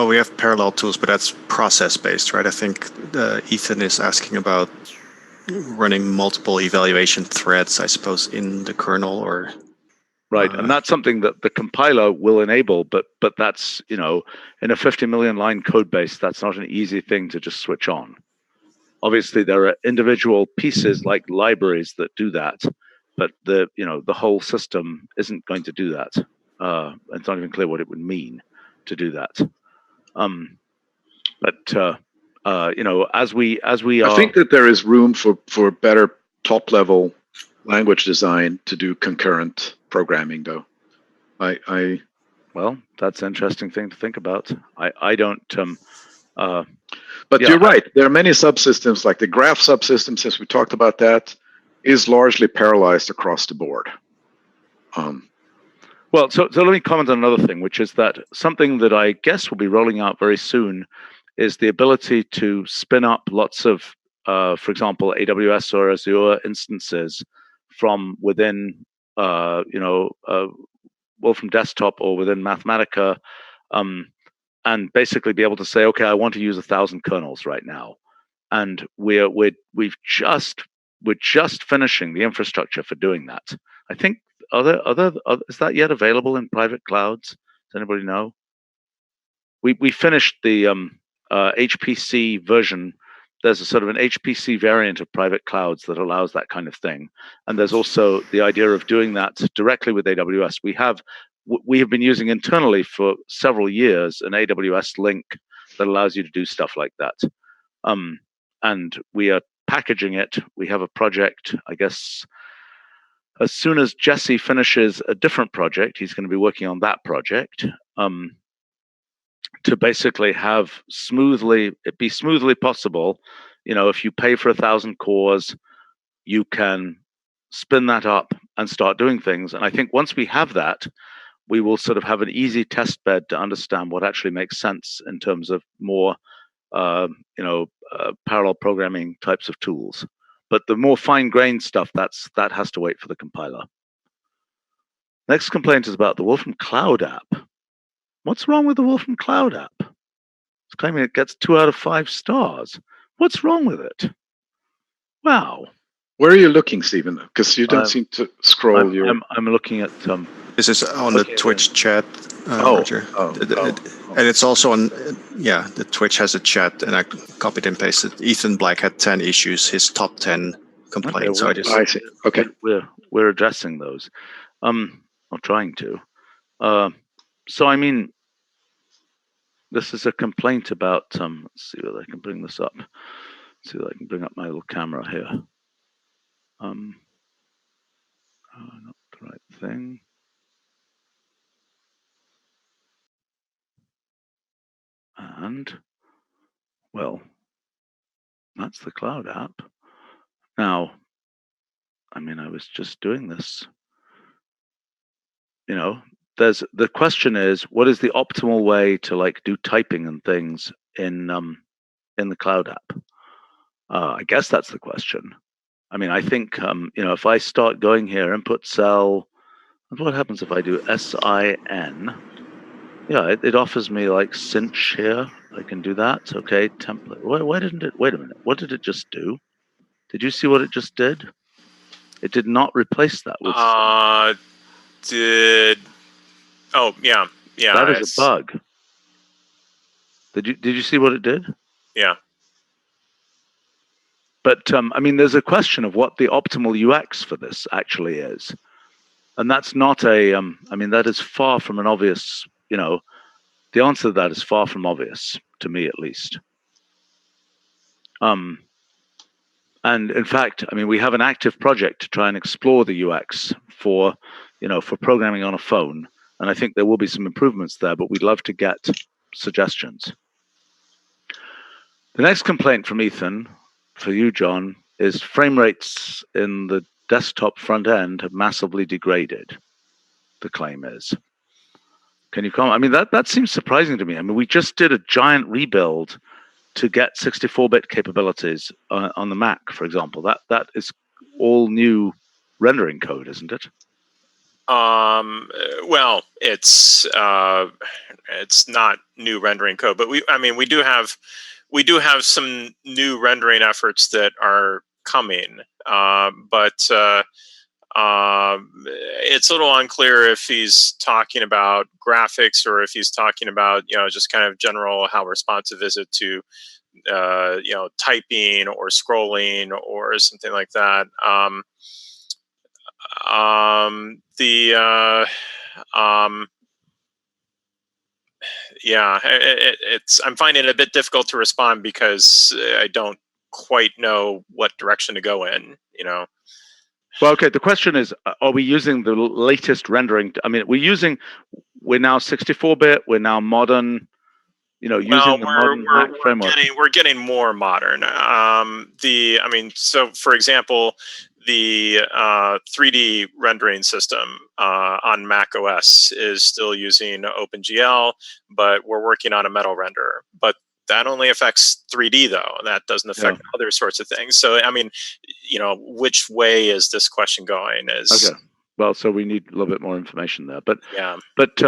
we have parallel tools, but that's process-based, right? I think Ethan is asking about running multiple evaluation threads, I suppose, in the kernel or... Right, and that's something that the compiler will enable, but that's, in a 50 million line code base, that's not an easy thing to just switch on. Obviously, there are individual pieces like libraries that do that, but the whole system isn't going to do that. It's not even clear what it would mean to do that. As we are, I think that there is room for better top level language design to do concurrent programming, though. Well, that's an interesting thing to think about. I don't. But you're right. There are many subsystems, like the graph subsystem, since we talked about that, is largely parallelized across the board. Well, so let me comment on another thing, which is that something that I guess will be rolling out very soon is the ability to spin up lots of, for example, AWS or Azure instances from within, Wolfram Desktop or within Mathematica, and basically be able to say, okay, I want to use 1,000 kernels right now, and we're just finishing the infrastructure for doing that. I think is that yet available in private clouds? Does anybody know? We finished the HPC version. There's a sort of an HPC variant of private clouds that allows that kind of thing. And there's also the idea of doing that directly with AWS. We have been using internally for several years an AWS link that allows you to do stuff like that. And we are packaging it. We have a project, I guess, as soon as Jesse finishes a different project, he's going to be working on that project. To basically be smoothly possible, if you pay for 1,000 cores, you can spin that up and start doing things. And I think once we have that, we will sort of have an easy test bed to understand what actually makes sense in terms of more, parallel programming types of tools. But the more fine-grained stuff, that has to wait for the compiler. Next complaint is about the Wolfram Cloud app. What's wrong with the Wolfram Cloud app? It's claiming it gets 2 out of 5 stars. What's wrong with it? Wow. Where are you looking, Stephen? Because you don't seem to scroll. I'm looking at. This is on the Twitch chat, Roger. And it's also on. Yeah, the Twitch has a chat, and I copied and pasted. Ethan Black had 10 issues. His top 10 complaints. I see. Okay. We're addressing those. I'm trying to. So I mean, this is a complaint about. Let's see whether I can bring this up. Let's see whether I can bring up my little camera here. Not the right thing. And well, that's the Cloud app. Now, I mean, I was just doing this. You know, the question is, what is the optimal way to like do typing and things in the Cloud app? I guess that's the question. I mean, I think if I start going here, input cell, what happens if I do SIN? Yeah, it offers me like cinch here. I can do that. Okay, template. Why didn't it? Wait a minute. What did it just do? Did you see what it just did? It did not replace that with. Oh yeah. That is a bug. Did you see what it did? Yeah. But I mean, there's a question of what the optimal UX for this actually is, and that's not a. I mean, that is far from an obvious. The answer to that is far from obvious to me, at least. And in fact, I mean, we have an active project to try and explore the UX for programming on a phone, and I think there will be some improvements there. But we'd love to get suggestions. The next complaint from Ethan, for you, John, is frame rates in the desktop front end have massively degraded. The claim is. Can you comment? I mean, that seems surprising to me. I mean, we just did a giant rebuild to get 64-bit capabilities on the Mac, for example. That is all new rendering code, isn't it? Well, it's not new rendering code, but we do have some new rendering efforts that are coming, but it's a little unclear if he's talking about graphics or if he's talking about just kind of general how responsive is it to typing or scrolling or something like that. I'm finding it a bit difficult to respond because I don't quite know what direction to go in. Well, okay. The question is, are we using the latest rendering? I mean, we're now 64-bit. We're now modern. Using the modern Mac framework. We're getting more modern. So for example, the 3D rendering system on Mac OS is still using OpenGL, but we're working on a metal render. But that only affects 3D though. That doesn't affect other sorts of things. So I mean, which way is this question going? Okay. Well, so we need a little bit more information there. But yeah. But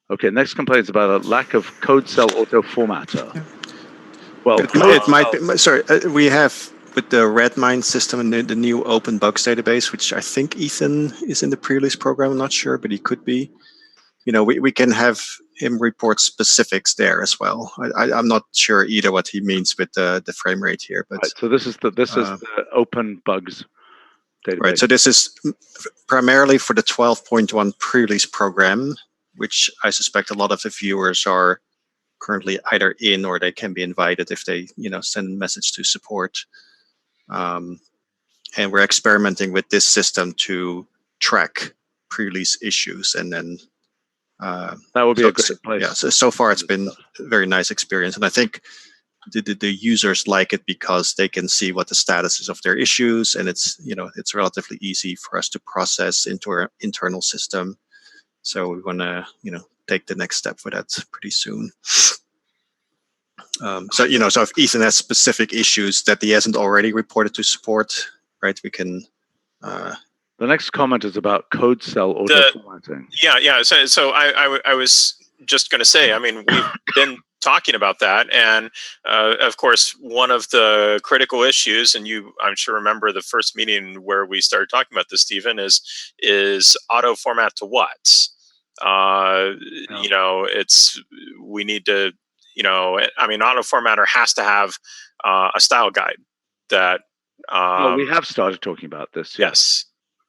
okay, next complaint is about a lack of code cell auto formatter. Yeah. Well, it might be. Sorry, we have with the Redmine system and the new open bugs database, which I think Ethan is in the pre-release program. I'm not sure, but he could be. We can have him report specifics there as well. I'm not sure either what he means with the frame rate here. But right, so this is the open bugs database. Right. So this is primarily for the 12.1 pre-release program, which I suspect a lot of the viewers are currently either in or they can be invited if they send a message to support. And we're experimenting with this system to track pre-release issues and then. That would be a great place. Yeah. So far it's been a very nice experience, and I think the users like it because they can see what the status is of their issues, and it's relatively easy for us to process into our internal system. So we want to take the next step for that pretty soon. So if Ethan has specific issues that he hasn't already reported to support, right, we can. The next comment is about code cell auto formatting. Yeah. So I was just going to say, I mean, we've been talking about that, and of course, one of the critical issues, and I'm sure remember the first meeting where we started talking about this, Stephen, is auto format to what? We need to, I mean, auto formatter has to have a style guide that. Well, we have started talking about this. Yes.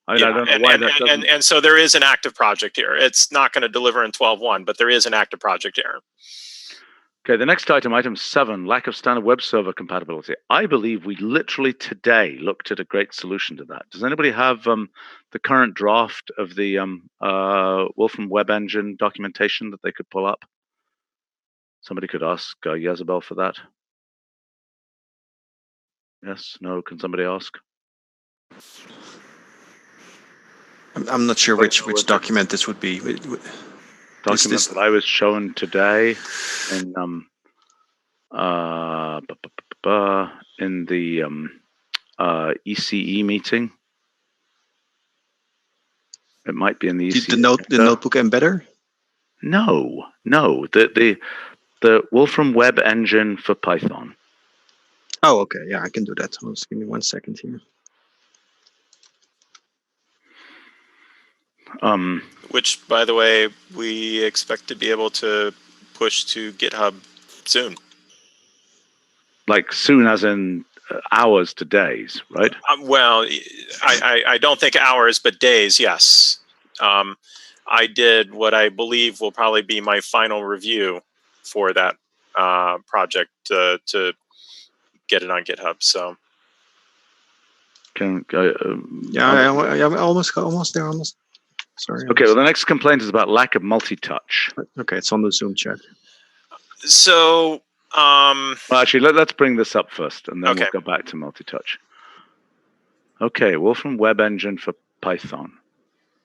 I mean, I don't know why that doesn't. And so there is an active project here. It's not going to deliver in 12.1, but there is an active project here. Okay, the next item 7, lack of standard web server compatibility. I believe we literally today looked at a great solution to that. Does anybody have the current draft of the Wolfram Web Engine documentation that they could pull up? Somebody could ask Jezebel for that. Yes, no, can somebody ask? I'm not sure which document this would be. Document that I was shown today in the ECE meeting. It might be in the ECE. The notebook embedder? No, the Wolfram Web Engine for Python. Oh, okay, yeah, I can do that. Just give me 1 second here. Which, by the way, we expect to be able to push to GitHub soon. Like soon as in hours to days, right? Well, I don't think hours, but days, yes. I did what I believe will probably be my final review for that project to get it on GitHub. So, I'm almost there. Sorry. Okay, well, the next complaint is about lack of multi-touch. Okay, it's on the Zoom chat. So, well, actually, let's bring this up first, and then we'll go back to multi-touch. Okay, Wolfram Web Engine for Python.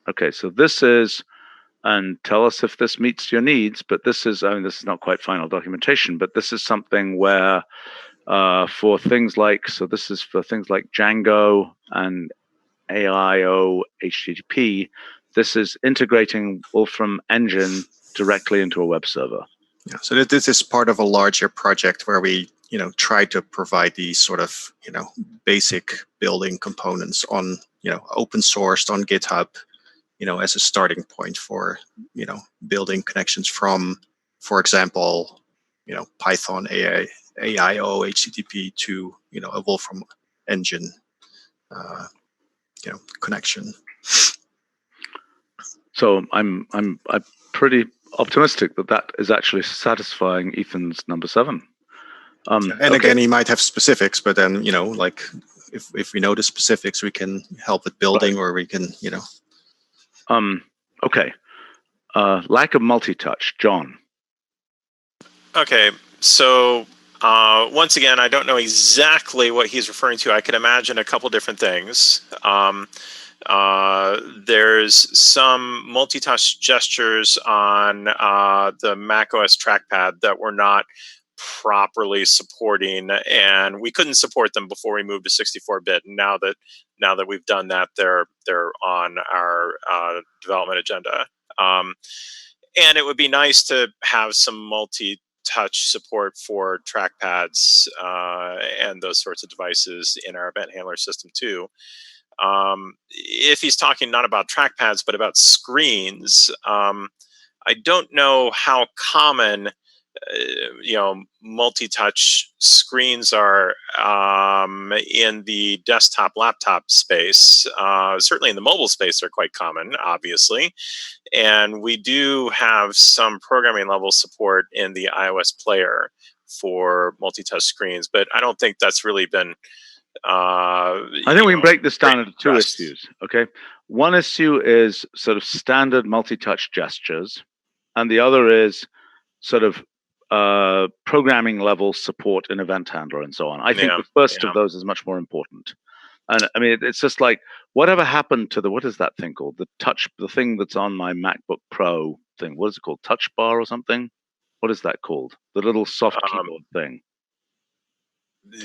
Okay, so this is, and tell us if this meets your needs, but this is, I mean, this is not quite final documentation, but this is something where for things like, so this is for things like Django and AIO HTTP, this is integrating Wolfram Engine directly into a web server. Yeah, so this is part of a larger project where we, try to provide these sort of, basic building components on, open sourced on GitHub, as a starting point for, building connections from, for example, Python AIO HTTP to, a Wolfram Engine, connection. So I'm pretty optimistic that is actually satisfying Ethan's number 7. Again, he might have specifics, but then like if we know the specifics, we can help with building, or we can Okay. Lack of multi-touch, John. Okay, so once again, I don't know exactly what he's referring to. I could imagine a couple different things. There's some multi-touch gestures on the macOS trackpad that were not properly supporting, and we couldn't support them before we moved to 64-bit. And now that we've done that, they're on our development agenda. And it would be nice to have some multi-touch support for trackpads and those sorts of devices in our event handler system too. If he's talking not about trackpads, but about screens, I don't know how common, multi-touch screens are in the desktop laptop space. Certainly in the mobile space, they're quite common, obviously. And we do have some programming level support in the iOS player for multi-touch screens, but I don't think that's really been I think we can break this down into 2 issues. Okay, one issue is sort of standard multi-touch gestures, and the other is sort of programming level support in event handler and so on. I think the first of those is much more important. And I mean, it's just like, whatever happened to what is that thing called? The thing that's on my MacBook Pro thing. What is it called? Touch bar or something? What is that called? The little soft keyboard thing.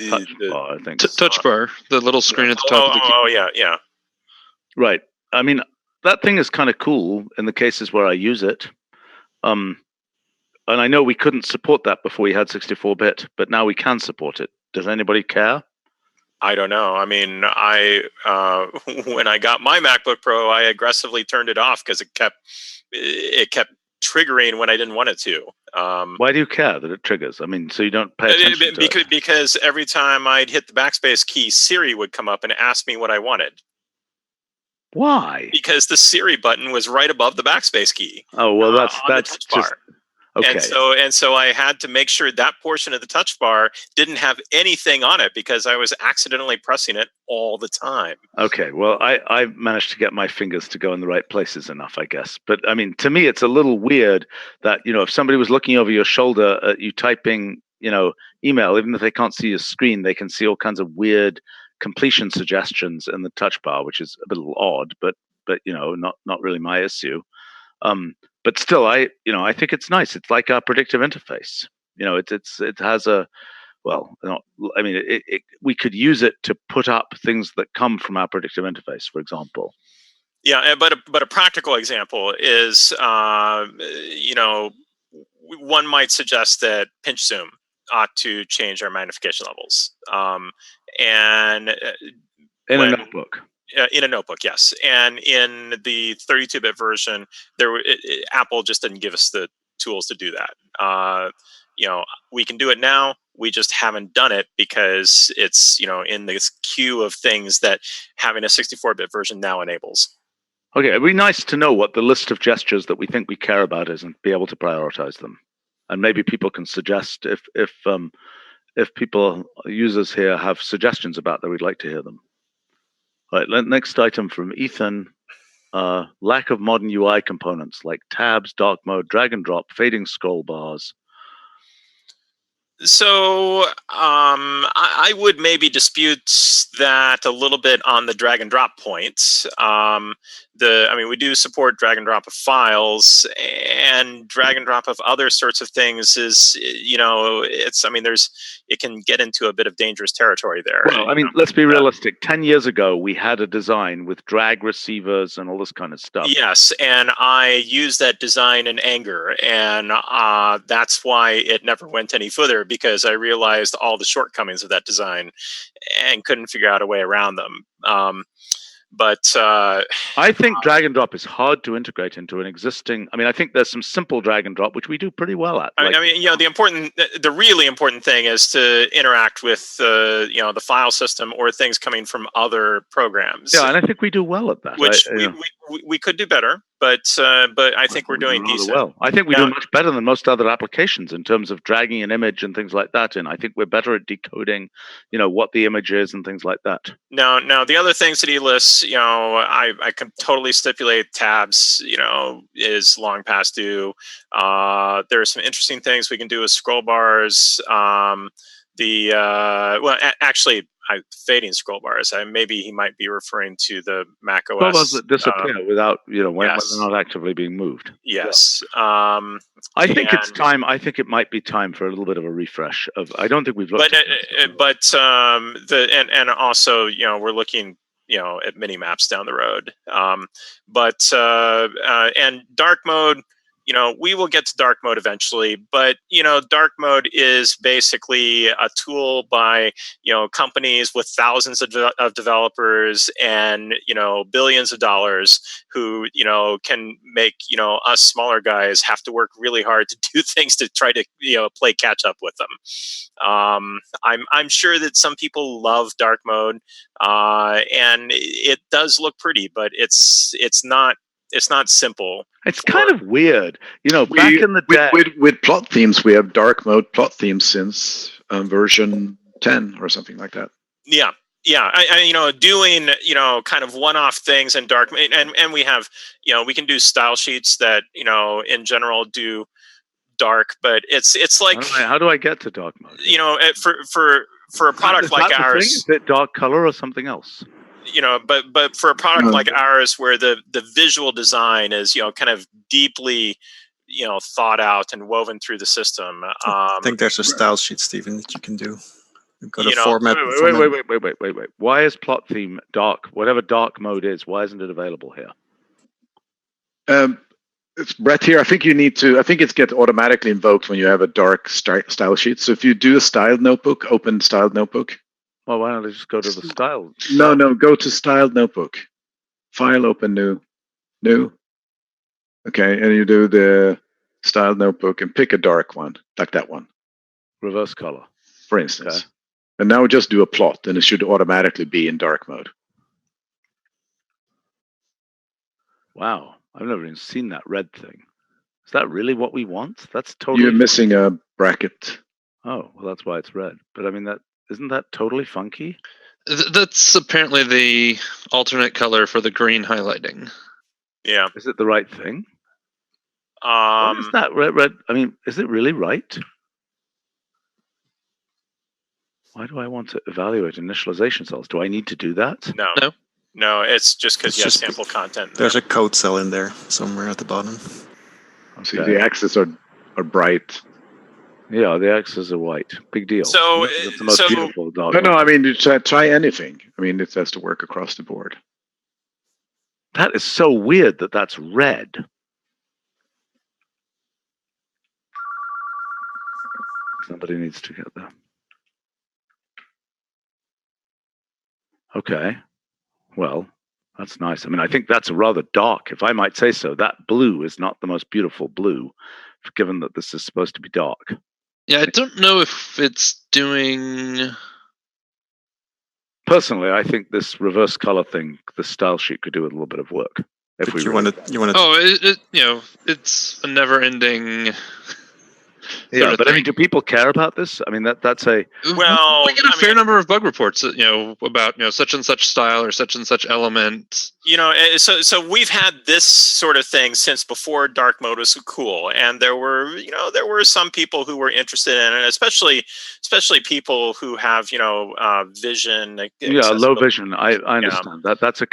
Touch bar, I think. Touch bar, the little screen at the top of the keyboard. Yeah. Right. I mean, that thing is kind of cool in the cases where I use it. And I know we couldn't support that before we had 64-bit, but now we can support it. Does anybody care? I don't know. I mean, when I got my MacBook Pro, I aggressively turned it off because it kept triggering when I didn't want it to. Why do you care that it triggers? I mean, so you don't pay attention to it? Because every time I'd hit the backspace key, Siri would come up and ask me what I wanted. Why? Because the Siri button was right above the backspace key. Oh, well, that's on the touch just bar. okay. And so I had to make sure that portion of the touch bar didn't have anything on it because I was accidentally pressing it all the time. Okay, well, I managed to get my fingers to go in the right places enough, I guess. But I mean, to me, it's a little weird that, if somebody was looking over your shoulder at you typing, email, even if they can't see your screen, they can see all kinds of weird completion suggestions in the touch bar, which is a little odd, but not really my issue. But still, I think it's nice. It's like our predictive interface. It has a, well, we could use it to put up things that come from our predictive interface, for example. Yeah, but a practical example is, one might suggest that pinch zoom ought to change our magnification levels. And in a notebook. In a notebook, yes. And in the 32-bit version, Apple just didn't give us the tools to do that. We can do it now. We just haven't done it because it's, in this queue of things that having a 64-bit version now enables. Okay, it'd be nice to know what the list of gestures that we think we care about is and be able to prioritize them. And maybe people can suggest if people, users here, have suggestions about that, we'd like to hear them. All right, next item from Ethan. Lack of modern UI components like tabs, dark mode, drag and drop, fading scroll bars. So I would maybe dispute that a little bit on the drag and drop point. We do support drag and drop of files, and drag and drop of other sorts of things is, it can get into a bit of dangerous territory there. Well, let's be realistic. 10 years ago, we had a design with drag receivers and all this kind of stuff. Yes, and I used that design in anger, and that's why it never went any further, because I realized all the shortcomings of that design and couldn't figure out a way around them. But I think drag and drop is hard to integrate into an existing. I think there's some simple drag and drop which we do pretty well at. The really important thing is to interact with the file system or things coming from other programs. Yeah, and I think we do well at that. Which we could do better, but I think we're doing decent. Well, I think we do much better than most other applications in terms of dragging an image and things like that. And I think we're better at decoding, what the image is and things like that. Now the other things that he lists, I can totally stipulate tabs, is long past due. There are some interesting things we can do with scroll bars. Fading scroll bars. Maybe he might be referring to the Mac OS. Scroll bars that disappear without, when they're not actively being moved. Yes. Yeah. I think it's time. I think it might be time for a little bit of a refresh. I don't think we've looked. And also, we're looking, at mini maps down the road. And dark mode. We will get to dark mode eventually, but, dark mode is basically a tool by, companies with thousands of developers and, billions of dollars who, can make, us smaller guys have to work really hard to do things to try to, play catch up with them. I'm sure that some people love dark mode, and it does look pretty, but it's not simple. It's kind of weird, back in the day. With plot themes, we have dark mode plot themes since version 10 or something like that. Yeah. Doing, kind of one-off things in dark, and we have, we can do style sheets that, in general do dark, but it's like. How do I get to dark mode? For a product like ours. Is it dark color or something else? But for a product like ours, where the visual design is, kind of deeply, thought out and woven through the system. I think there's a style sheet, Stephen, that you can do. Go to format. Wait. Why is plot theme dark? Whatever dark mode is, why isn't it available here? It's Brett here. I think it gets automatically invoked when you have a dark style sheet. So if you do a styled notebook, open styled notebook. Well, why don't I just go to the style? No, go to styled notebook. File, open, new. Okay, and you do the styled notebook and pick a dark one, like that one. Reverse color. For instance. Okay. And now just do a plot, and it should automatically be in dark mode. Wow, I've never even seen that red thing. Is that really what we want? That's totally. You're missing a bracket. Oh, well, that's why it's red. But I mean, isn't that totally funky? That's apparently the alternate color for the green highlighting. Yeah. Is it the right thing? What is that red? I mean, is it really right? Why do I want to evaluate initialization cells? Do I need to do that? No, it's just because you have sample content. There's a code cell in there somewhere at the bottom. See, the axes are bright. Yeah, the axes are white. Big deal. So it's the most beautiful dog. No, I mean, try anything. I mean, it has to work across the board. That is so weird that that's red. Somebody needs to get there. Okay. Well, that's nice. I mean, I think that's rather dark, if I might say so. That blue is not the most beautiful blue, given that this is supposed to be dark. Yeah, I don't know if it's doing... Personally, I think this reverse color thing, the style sheet, could do with a little bit of work. If we you want to. Oh, it's a never-ending. Yeah, but I mean, do people care about this? I mean, that's a we get a fair number of bug reports, about such and such style or such and such element. So we've had this sort of thing since before dark mode was cool, and there were some people who were interested in it, especially people who have vision. Yeah, low vision. I understand that. That's a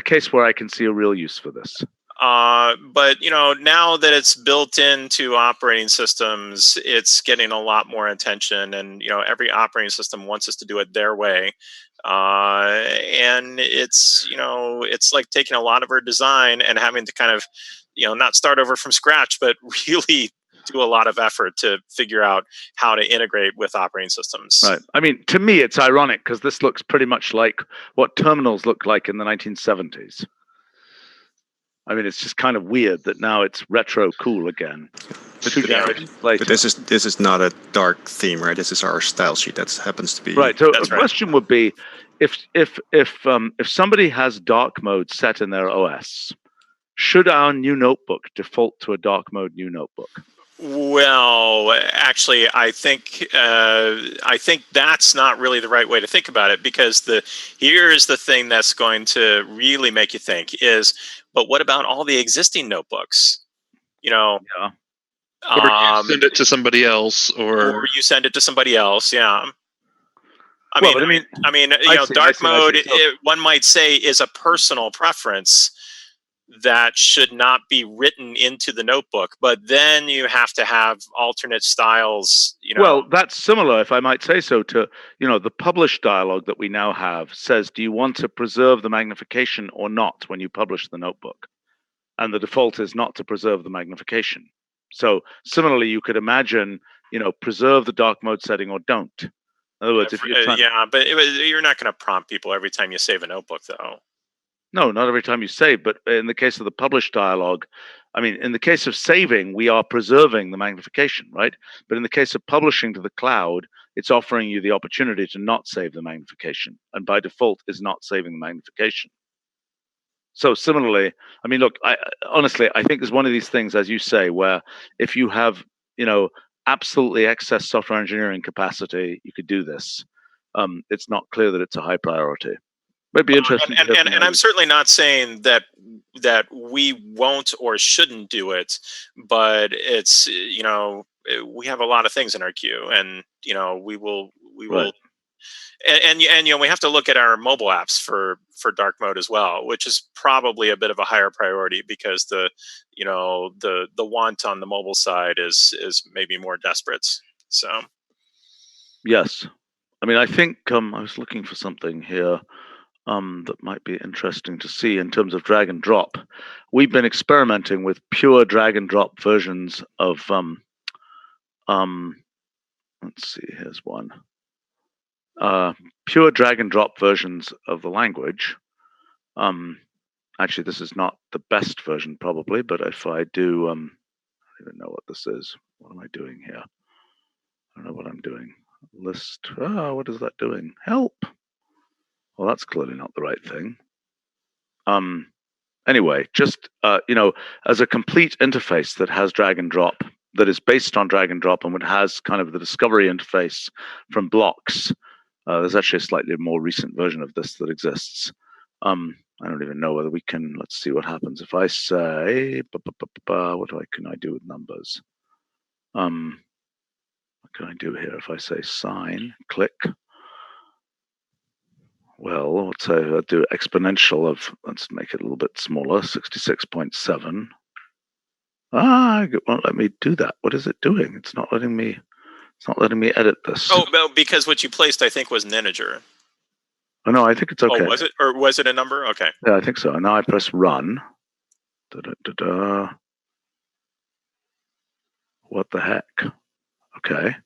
case where I can see a real use for this. But now that it's built into operating systems, it's getting a lot more attention, and every operating system wants us to do it their way. And it's like taking a lot of our design and having to kind of not start over from scratch, but really do a lot of effort to figure out how to integrate with operating systems. Right. I mean, to me, it's ironic because this looks pretty much like what terminals looked like in the 1970s. I mean, it's just kind of weird that now it's retro cool again. But this is not a dark theme, right? This is our style sheet that happens to be right. So the question would be, if somebody has dark mode set in their OS, should our new notebook default to a dark mode new notebook? Well, actually, I think that's not really the right way to think about it, because here's the thing that's going to really make you think is, but what about all the existing notebooks? Yeah. Or you send it to somebody else, or you send it to somebody else. Yeah. I mean, dark mode, one might say, is a personal preference that should not be written into the notebook, but then you have to have alternate styles. Well, that's similar, if I might say so, to the publish dialog that we now have says, do you want to preserve the magnification or not when you publish the notebook? And the default is not to preserve the magnification. So similarly, you could imagine, preserve the dark mode setting or don't. In other words, if you're trying but you're not going to prompt people every time you save a notebook, though. No, not every time you save, but in the case of the publish dialog, I mean, in the case of saving, we are preserving the magnification, right? But in the case of publishing to the cloud, it's offering you the opportunity to not save the magnification, and by default is not saving the magnification. So similarly, I mean, look, honestly, I think there's one of these things, as you say, where if you have, absolutely excess software engineering capacity, you could do this. It's not clear that it's a high priority. Might be interesting. And I'm certainly not saying that we won't or shouldn't do it, but it's we have a lot of things in our queue, and we will. Right. And we have to look at our mobile apps for dark mode as well, which is probably a bit of a higher priority, because the want on the mobile side is maybe more desperate. So yes, I mean, I think I was looking for something here that might be interesting to see in terms of drag and drop. We've been experimenting with pure drag and drop versions of let's see, here's one. Pure drag and drop versions of the language. Actually, this is not the best version probably, but if I do, I don't even know what this is. What am I doing here? I don't know what I'm doing. List. What is that doing? Help. Well, that's clearly not the right thing. anyway, just as a complete interface that has drag and drop, that is based on drag and drop, and it has kind of the discovery interface from blocks. There's actually a slightly more recent version of this that exists. I don't even know whether we can. Let's see what happens if I say, what can I do with numbers? What can I do here if I say sign, click? Well, let's say I'll do exponential of, let's make it a little bit smaller, 66.7. It won't let me do that. What is it doing? It's not letting me edit this. Oh, well, because what you placed, I think, was an integer. Oh, no, I think it's okay. Oh, was it? Or was it a number? Okay. Yeah, I think so. Now I press run. What the heck? Okay.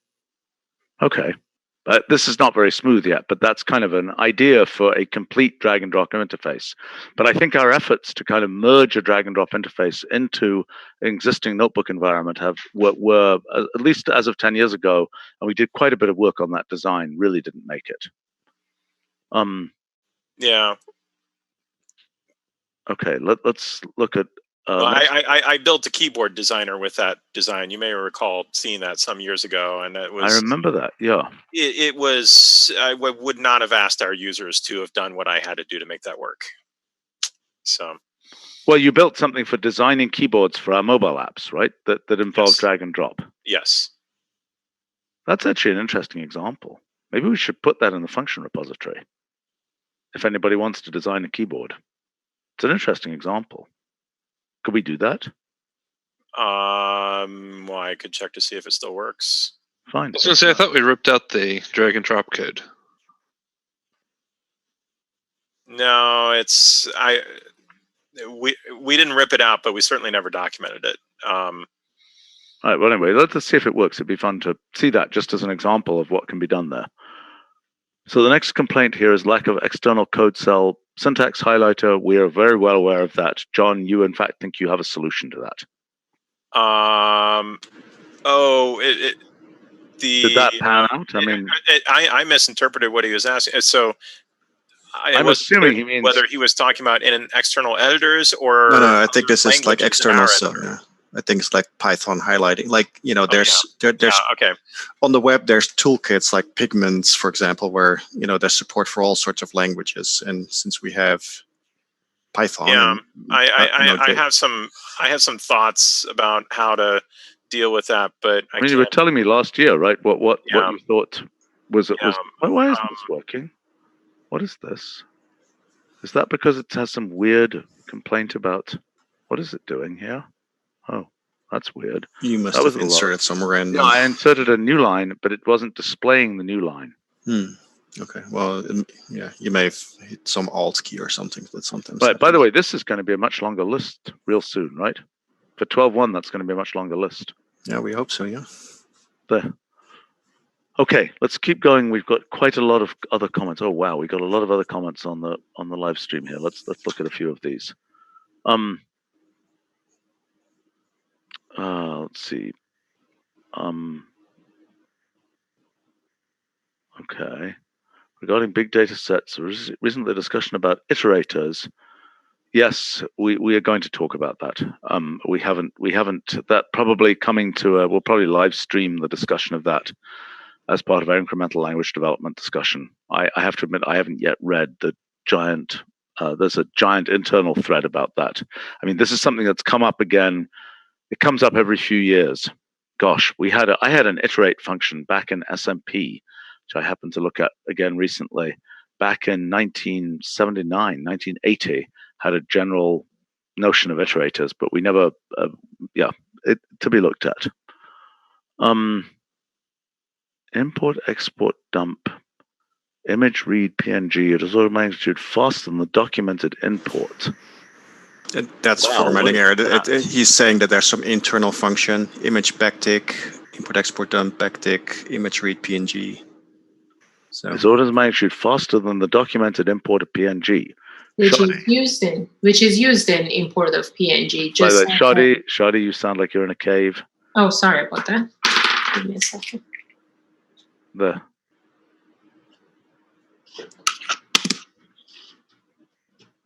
But this is not very smooth yet, but that's kind of an idea for a complete drag and drop interface. But I think our efforts to kind of merge a drag and drop interface into an existing notebook environment were at least as of 10 years ago, and we did quite a bit of work on that design, really didn't make it. Yeah. Okay, let's look at. Well, I built a keyboard designer with that design. You may recall seeing that some years ago, and it was. I remember that. Yeah. It was. I would not have asked our users to have done what I had to do to make that work. So. Well, you built something for designing keyboards for our mobile apps, right? That involve drag and drop. Yes. That's actually an interesting example. Maybe we should put that in the function repository. If anybody wants to design a keyboard, it's an interesting example. Could we do that? Well, I could check to see if it still works. Fine. I was going to say, I thought we ripped out the drag and drop code. No, we didn't rip it out, but we certainly never documented it. All right. Well, anyway, let's see if it works. It'd be fun to see that just as an example of what can be done there. So the next complaint here is lack of external code cell syntax highlighter. We are very well aware of that. John, you in fact think you have a solution to that. Did that pan out? I mean, I misinterpreted what he was asking. So I'm assuming he means whether he was talking about in an external editors or no. I think this is like external. I think it's like Python highlighting. Like there's okay. On the web there's toolkits like Pigments, for example, where there's support for all sorts of languages. And since we have Python, I have some thoughts about how to deal with that, but I mean, you were telling me last year, right? What you thought was why isn't this working? What is this? Is that because it has some weird complaint about what is it doing here? Oh, that's weird. You must have inserted some random. Yeah, I inserted a new line, but it wasn't displaying the new line. Okay. Well, you may have hit some alt key or something. But sometimes. But by the way, this is going to be a much longer list real soon, right? For 12.1, that's going to be a much longer list. Yeah, we hope so. Yeah. There. Okay, let's keep going. We've got quite a lot of other comments. Oh wow, we got a lot of other comments on the live stream here. Let's look at a few of these. Let's see. Okay. Regarding big data sets, recently a discussion about iterators. Yes, we are going to talk about that. We haven't that probably coming to we'll probably live stream the discussion of that as part of our incremental language development discussion. I have to admit I haven't yet read the giant. There's a giant internal thread about that. I mean, this is something that's come up again. It comes up every few years. Gosh, I had an iterate function back in SMP, which I happened to look at again recently. Back in 1979, 1980, had a general notion of iterators, but we never, to be looked at. Import, export, dump, image read PNG. It is order of magnitude faster than the documented import. That's formatting error. He's saying that there's some internal function, image backtick, import, export, dump, backtick, image read PNG. So it's orders of magnitude faster than the documented import of PNG. Which is used in import of PNG. By the way, Shadi, you sound like you're in a cave. Oh, sorry about that. Give me a second. There.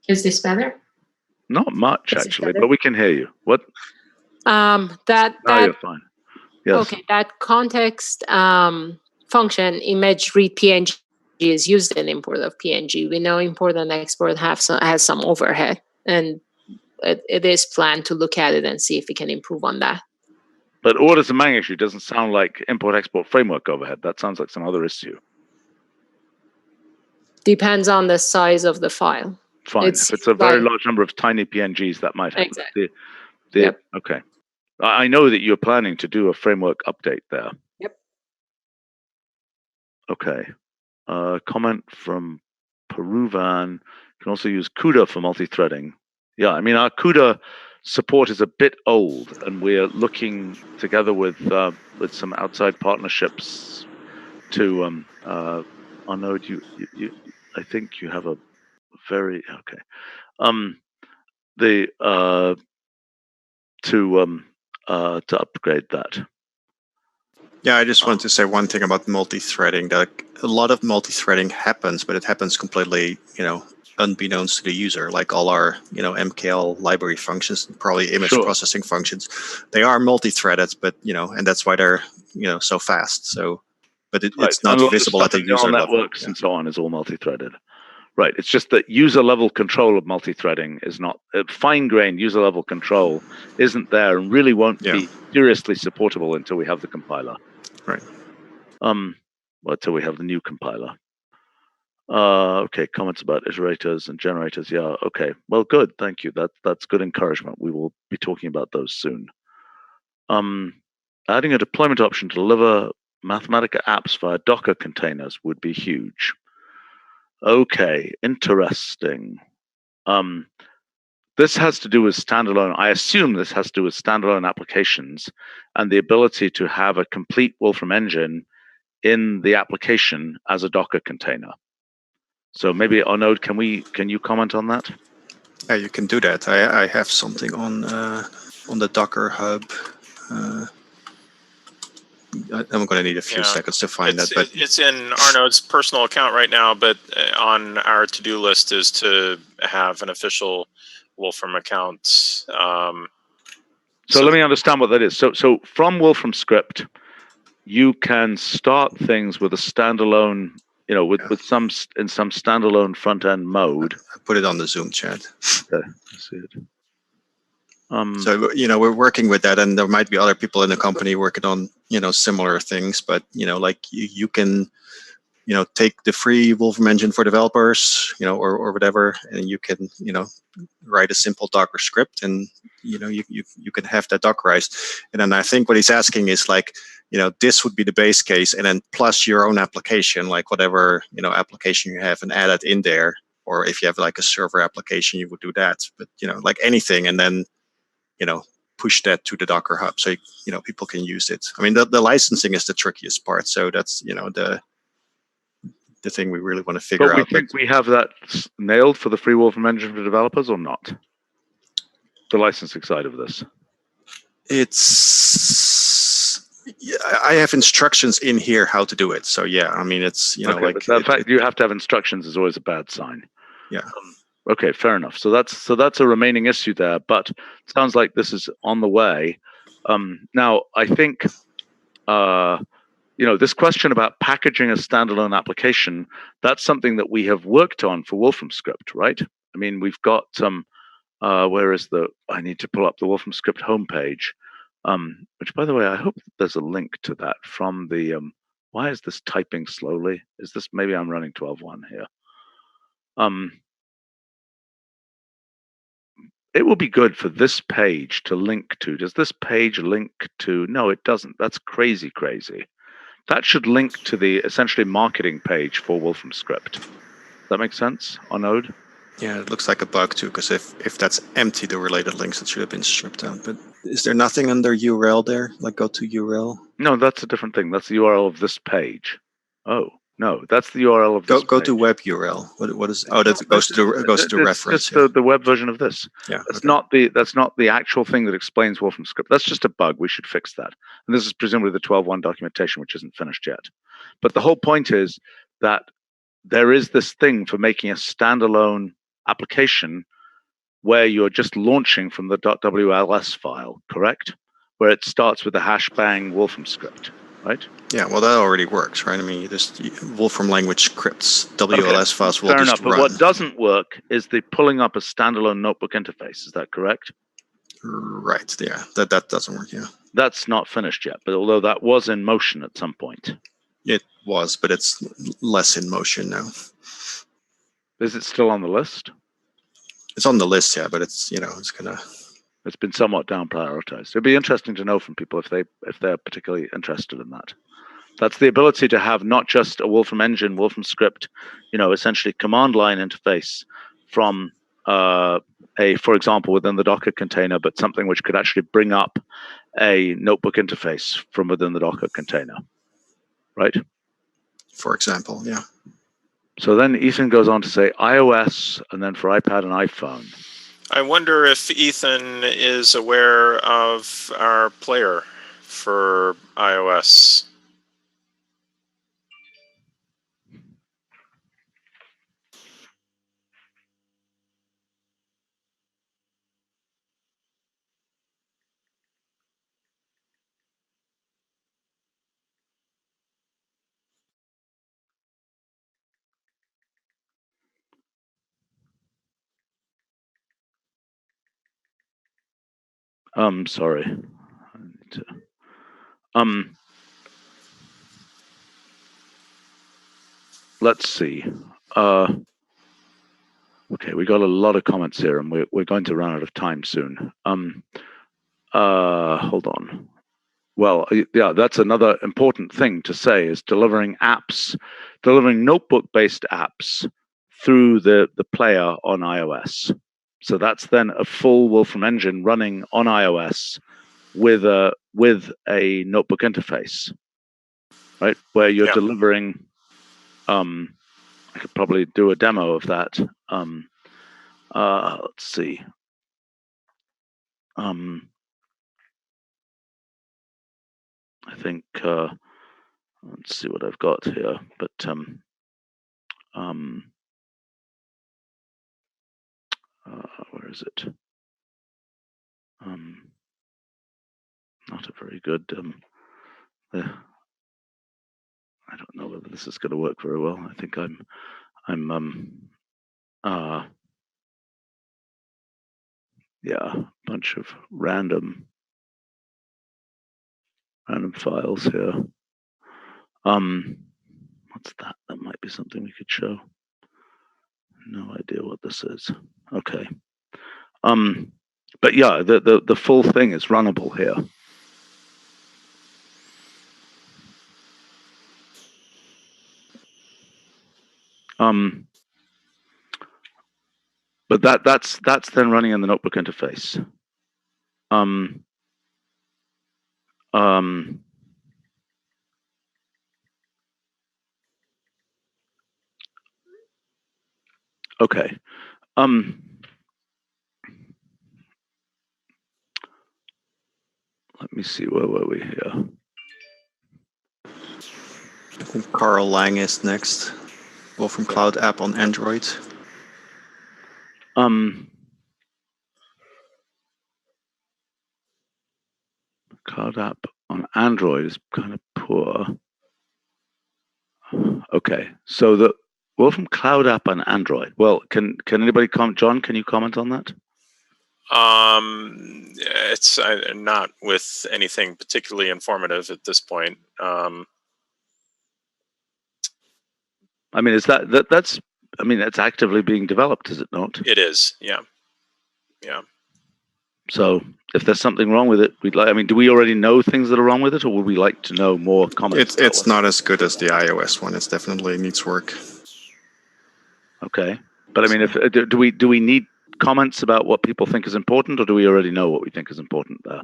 Is this better? Not much, actually, but we can hear you. What? Now you're fine. Yes. Okay, that context function, image read PNG, is used in import of PNG. We know import and export has some overhead, and it is planned to look at it and see if we can improve on that. But orders of magnitude doesn't sound like import-export framework overhead. That sounds like some other issue. Depends on the size of the file. Fine. If it's a very large number of tiny PNGs, that might happen. Exactly. Yep. Okay. I know that you're planning to do a framework update there. Yep. Okay. Comment from Peruvan. You can also use CUDA for multi-threading. Yeah, I mean, our CUDA support is a bit old, and we're looking together with some outside partnerships to Arnaud, I think you have a very to upgrade that. Yeah, I just want to say one thing about multi-threading. That a lot of multi-threading happens, but it happens completely, unbeknownst to the user. Like all our, MKL library functions, probably image processing functions, they are multi-threaded, but and that's why they're so fast. So, but it's not visible at the user level. Networks and so on is all multi-threaded. Right. It's just that user level control of multi-threading is not fine-grained. User level control isn't there and really won't be seriously supportable until we have the compiler. Right. Until we have the new compiler. Okay. Comments about iterators and generators. Yeah. Okay. Well, good. Thank you. That's good encouragement. We will be talking about those soon. Adding a deployment option to deliver Mathematica apps via Docker containers would be huge. Okay, interesting. This has to do with standalone. I assume this has to do with standalone applications and the ability to have a complete Wolfram engine in the application as a Docker container. So maybe Arnaud, can you comment on that? Yeah, you can do that. I have something on the Docker hub. I'm going to need a few seconds to find that. But it's in Arnaud's personal account right now, but on our to-do list is to have an official Wolfram account. So let me understand what that is. So from Wolfram script, you can start things with a standalone, with some standalone front end mode. I put it on the Zoom chat. Okay, I see it. So we're working with that, and there might be other people in the company working on similar things. But like you can take the free Wolfram engine for developers, or whatever, and you can write a simple Docker script, and you can have that Dockerized. And then I think what he's asking is like this would be the base case, and then plus your own application, like whatever application you have, and add it in there. Or if you have like a server application, you would do that. But like anything, and then push that to the Docker hub so people can use it. I mean, the licensing is the trickiest part. So that's the thing we really want to figure out. But we think we have that nailed for the free Wolfram engine for developers, or not? The licensing side of this. I have instructions in here how to do it. So yeah, I mean, it's okay, but the fact you have to have instructions is always a bad sign. Yeah. Okay, fair enough. So that's a remaining issue there, but it sounds like this is on the way. Now, I think this question about packaging a standalone application, that's something that we have worked on for Wolfram script, right? I mean, we've got some. I need to pull up the Wolfram script homepage, which, by the way, I hope there's a link to that from the. Why is this typing slowly? Is this maybe I'm running 12.1 here? It will be good for this page to link to. Does this page link to? No, it doesn't. That's crazy. That should link to the essentially marketing page for Wolfram script. Does that make sense, Arnaud? Yeah, it looks like a bug too, because if that's empty, the related links, it should have been stripped out. But is there nothing under URL there, like go to URL? No, that's a different thing. That's the URL of this page. Oh. No, that's the URL of this. Go to web URL. What is? Oh, that goes to the reference. Just the web version of this. Yeah, that's not the actual thing that explains Wolfram script. That's just a bug. We should fix that. And this is presumably the 12.1 documentation, which isn't finished yet. But the whole point is that there is this thing for making a standalone application where you're just launching from the .wls file, correct? Where it starts with the #bang Wolfram script, right? Yeah, well, that already works, right? I mean, this Wolfram Language scripts WLS files will Fair just enough, but run. what doesn't work is the pulling up a standalone notebook interface. Is that correct? Right, yeah, that doesn't work, yeah. That's not finished yet, but although that was in motion at some point. It was, but it's less in motion now. Is it still on the list? It's on the list, yeah, but it's, It's been somewhat down prioritized. It'd be interesting to know from people if they're particularly interested in that. That's the ability to have not just a Wolfram engine, Wolfram script, essentially command line interface from for example, within the Docker container, but something which could actually bring up a notebook interface from within the Docker container, right? For example, yeah. So then Ethan goes on to say iOS, and then for iPad and iPhone. I wonder if Ethan is aware of our player for iOS. Sorry. Let's see. Okay, we got a lot of comments here, and we're going to run out of time soon. Hold on. Well, yeah, that's another important thing to say is delivering notebook-based apps through the player on iOS. So that's then a full Wolfram engine running on iOS with a notebook interface, right? Where you're delivering. I could probably do a demo of that. Let's see. I think let's see what I've got here. But where is it? Not a very good. I don't know whether this is going to work very well. I think I'm yeah, a bunch of random files here. What's that? That might be something we could show. No idea what this is. Okay. But yeah, the full thing is runnable here. But that's then running in the notebook interface. Okay. Let me see, where were we here? I think Carl Lang is next. Wolfram Cloud app on Android. Cloud app on Android is kind of poor. Okay, so the Wolfram Cloud app on Android. Well, can anybody comment? John, can you comment on that? It's not with anything particularly informative at this point. I mean, is that's? I mean, that's actively being developed, is it not? It is, yeah, yeah. So, if there's something wrong with it, we'd like. I mean, do we already know things that are wrong with it, or would we like to know more comments? It's not as good as the iOS one. It definitely needs work. Okay, but I mean, if do we need comments about what people think is important, or do we already know what we think is important there?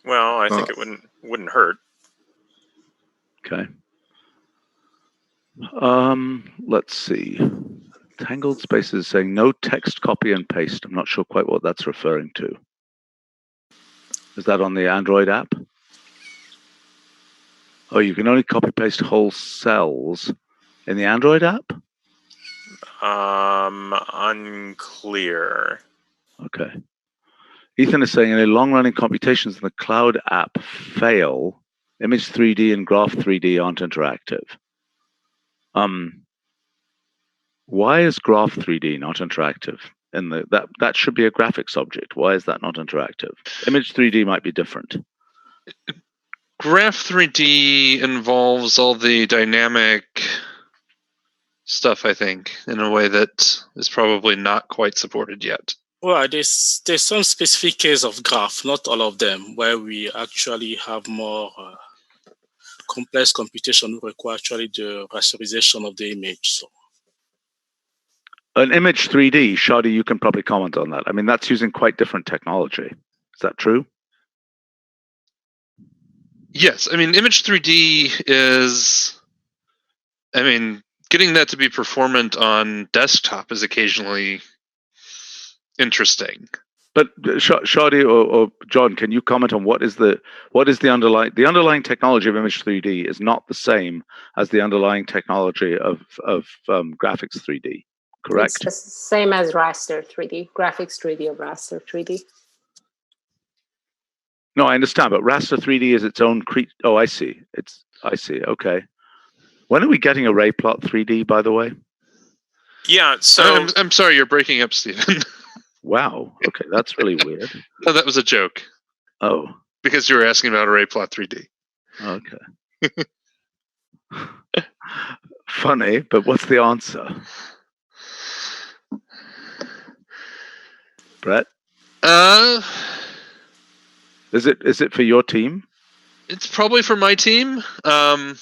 Well, I think it wouldn't hurt. Okay. Let's see. Tangled Spaces saying no text copy and paste. I'm not sure quite what that's referring to. Is that on the Android app? Oh, you can only copy paste whole cells in the Android app? Unclear. Okay. Ethan is saying, any long-running computations in the cloud app fail. Image 3D and Graph 3D aren't interactive. Why is Graph 3D not interactive? That should be a graphics object. Why is that not interactive? Image 3D might be different. Graph 3D involves all the dynamic stuff, I think, in a way that is probably not quite supported yet. Well, there's some specific case of graph, not all of them, where we actually have more complex computation require actually the rasterization of the image. So. An image 3D, Shadi, you can probably comment on that. I mean, that's using quite different technology. Is that true? Yes, I mean, image 3D is, I mean, getting that to be performant on desktop is occasionally interesting. But Shadi or John, can you comment on what is the underlying technology of image 3D is not the same as the underlying technology of graphics 3D, correct? It's the same as raster 3D, graphics 3D or raster 3D. No, I understand, but raster 3D is its own oh, I see. I see. Okay. When are we getting array plot 3D, by the way? Yeah, so I'm sorry, you're breaking up, Stephen. Wow. Okay, that's really weird. No, that was a joke. Oh. Because you were asking about array plot 3D. Okay. Funny, but what's the answer? Brett? Is it for your team? It's probably for my team. And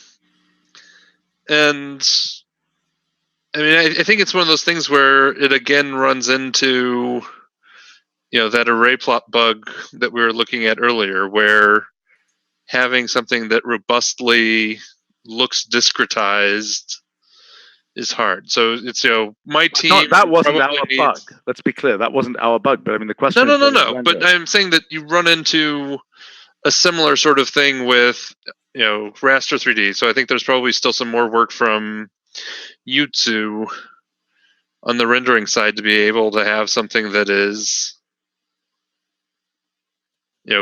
I mean, I think it's one of those things where it again runs into, that array plot bug that we were looking at earlier, where having something that robustly looks discretized is hard. So it's, my team. That wasn't our bug. Let's be clear. That wasn't our bug. But I mean, the question. No. But I'm saying that you run into a similar sort of thing with, raster 3D. So I think there's probably still some more work from you two on the rendering side to be able to have something that is,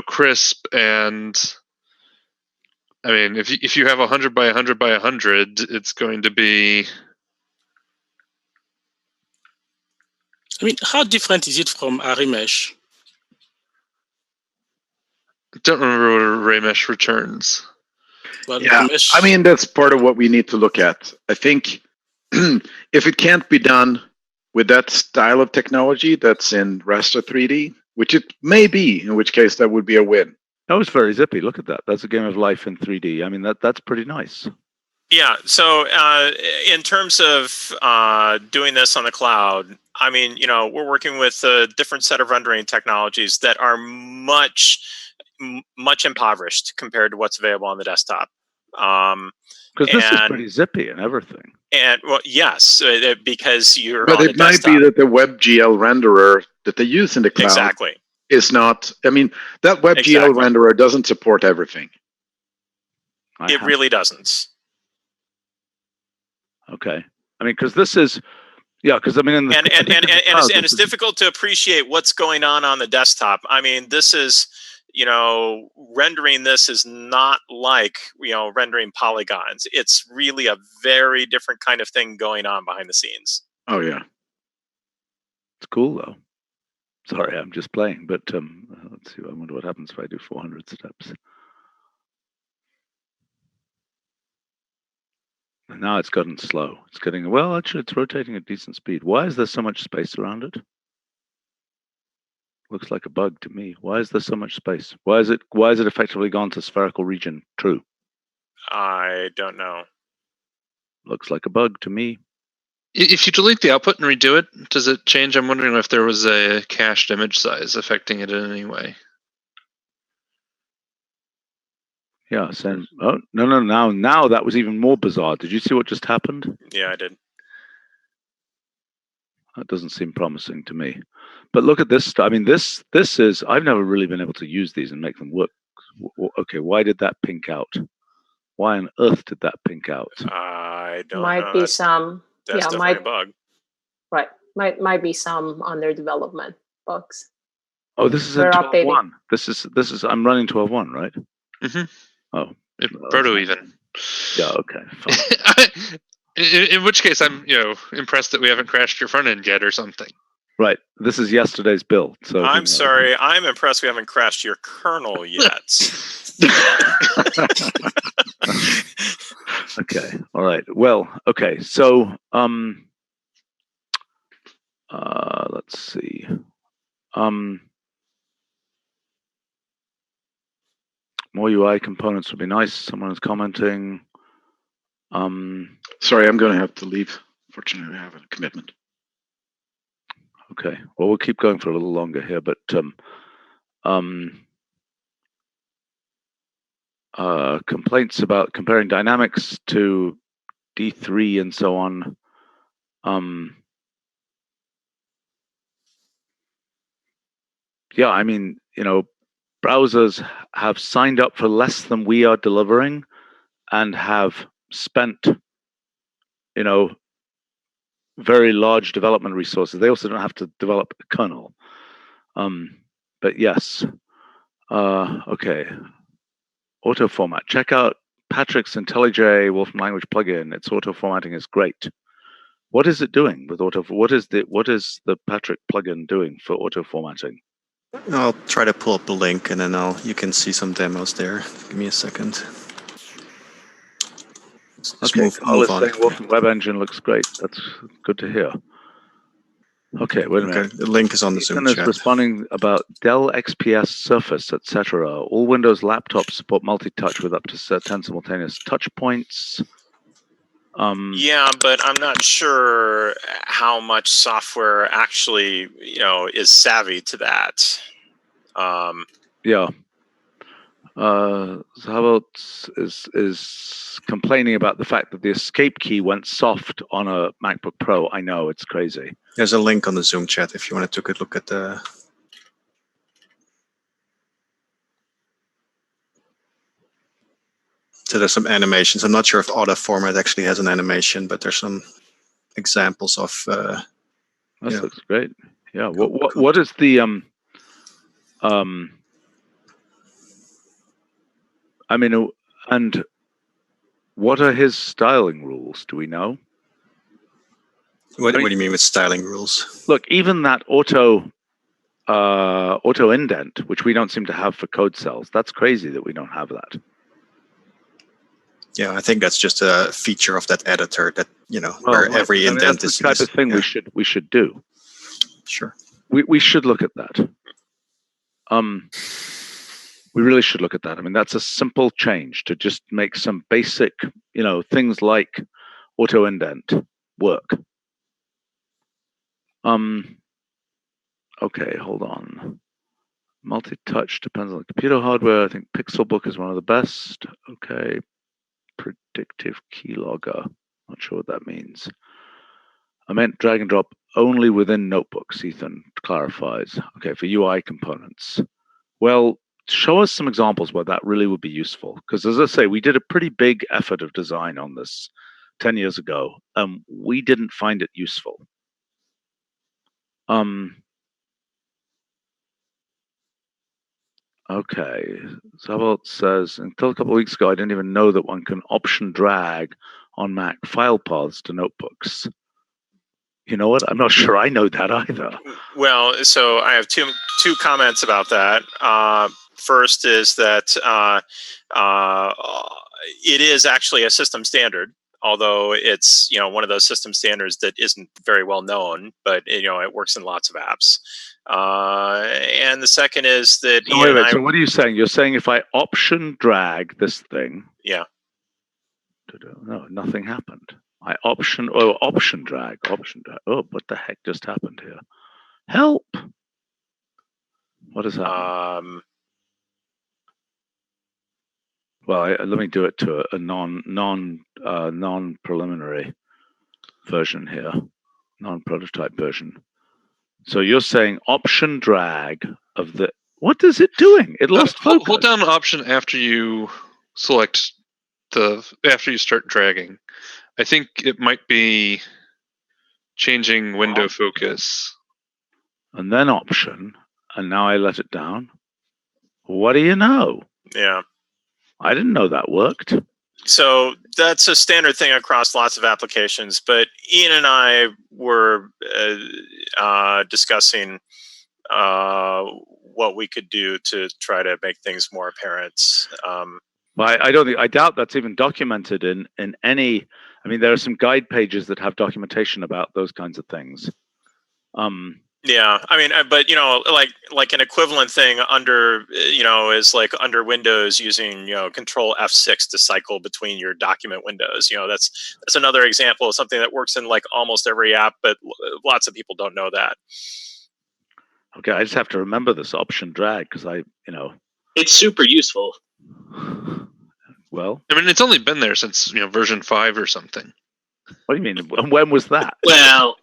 crisp. And I mean, if you have 100 by 100 by 100, it's going to be. I mean, how different is it from array mesh? I don't remember what array mesh returns. Well, yeah, I mean, that's part of what we need to look at. I think if it can't be done with that style of technology that's in raster 3D, which it may be, in which case that would be a win. That was very zippy. Look at that. That's a game of life in 3D. I mean, that's pretty nice. Yeah. So in terms of doing this on the cloud, I mean, we're working with a different set of rendering technologies that are much impoverished compared to what's available on the desktop. Because this is pretty zippy and everything. And well, yes, because you're. But on it might be that the WebGL renderer that they use in the cloud exactly is not. I mean, that WebGL renderer doesn't support everything. It really doesn't. Okay, I mean, because this is. Yeah, because I mean, it's difficult to appreciate what's going on the desktop. I mean, this is, rendering this is not like, rendering polygons. It's really a very different kind of thing going on behind the scenes. Oh yeah, it's cool though. Sorry, I'm just playing, but let's see. I wonder what happens if I do 400 steps. And now it's gotten slow. It's getting, well, actually, it's rotating at decent speed. Why is there so much space around it? Looks like a bug to me. Why is there so much space? Why is it effectively gone to spherical region true? I don't know. Looks like a bug to me. If you delete the output and redo it, does it change? I'm wondering if there was a cached image size affecting it in any way. Yeah, send. Oh, no. Now that was even more bizarre. Did you see what just happened? Yeah, I did. That doesn't seem promising to me. But look at this. I mean, this is. I've never really been able to use these and make them work. Okay, why did that pink out? Why on earth did that pink out? I don't know. Might be some. That's definitely a bug. Right. Might be some under development. bugs. Oh, this is in 12.1. This is. I'm running 12.1, right? Mm-hmm. Oh, proto even. Yeah. Okay. Fine. In which case, I'm impressed that we haven't crashed your front end yet or something. Right. This is yesterday's build. So I'm sorry. I'm impressed we haven't crashed your kernel yet. Okay. All right. Well. Okay. So let's see. More UI components would be nice. Someone is commenting. Sorry, I'm going to have to leave. Fortunately, I have a commitment. Okay. Well, we'll keep going for a little longer here, but complaints about comparing dynamics to D3 and so on. Yeah, I mean, browsers have signed up for less than we are delivering and have spent, very large development resources. They also don't have to develop a kernel. But yes. Okay. Auto format. Check out Patrick's IntelliJ Wolfram Language plugin. Its auto formatting is great. What is it doing with auto? What is the Patrick plugin doing for auto formatting? I'll try to pull up the link and then you can see some demos there. Give me a second. Okay, Carl is saying Wolfram Web Engine looks great. That's good to hear. Okay, wait a minute. The link is on the Zoom chat. Is responding about Dell XPS Surface, etc. All Windows laptops support multi-touch with up to 10 simultaneous touch points. Yeah, but I'm not sure how much software actually, is savvy to that. Yeah. Zavelt is complaining about the fact that the escape key went soft on a MacBook Pro. I know, it's crazy. There's a link on the Zoom chat if you want to take a look at the... So there's some animations. I'm not sure if auto format actually has an animation, but there's some examples of... That looks great. Yeah. What is the... I mean, and what are his styling rules? Do we know? What do you mean with styling rules? Look, even that auto indent, which we don't seem to have for code cells, that's crazy that we don't have that. Yeah, I think that's just a feature of that editor that where every indent is. That's the type of thing we should do. Sure. We should look at that. We really should look at that. I mean, that's a simple change to just make some basic, things like auto indent work. Okay, hold on. Multi-touch depends on the computer hardware. I think Pixelbook is one of the best. Okay. Predictive keylogger. Not sure what that means. I meant drag and drop only within notebooks, Ethan clarifies. Okay, for UI components. Well, show us some examples where that really would be useful. Because as I say, we did a pretty big effort of design on this 10 years ago. We didn't find it useful. Okay, Zavalt says, until a couple of weeks ago, I didn't even know that one can option drag on Mac file paths to notebooks. You know what? I'm not sure I know that either. Well, so I have two comments about that. First is that it is actually a system standard, although it's one of those system standards that isn't very well known, but it works in lots of apps. And the second is that so what are you saying? You're saying if I option drag this thing, yeah, no, nothing happened. I option drag. Oh, what the heck just happened here? Help! What is happening? Well, let me do it to a non-preliminary version here, non-prototype version. So you're saying option drag of the... What is it doing? It lost focus. Hold down option after you select after you start dragging. I think it might be changing window focus. and then option, and now I let it down. What do you know? Yeah. I didn't know that worked. So that's a standard thing across lots of applications. But Ian and I were discussing what we could do to try to make things more apparent. Well, I doubt that's even documented in any. I mean, there are some guide pages that have documentation about those kinds of things. Yeah, I mean, but like an equivalent thing under, is like under Windows using, Control F6 to cycle between your document windows. That's another example of something that works in like almost every app, but lots of people don't know that. Okay, I just have to remember this option drag because it's super useful. Well, I mean, it's only been there since version 5 or something. What do you mean? When was that? Well.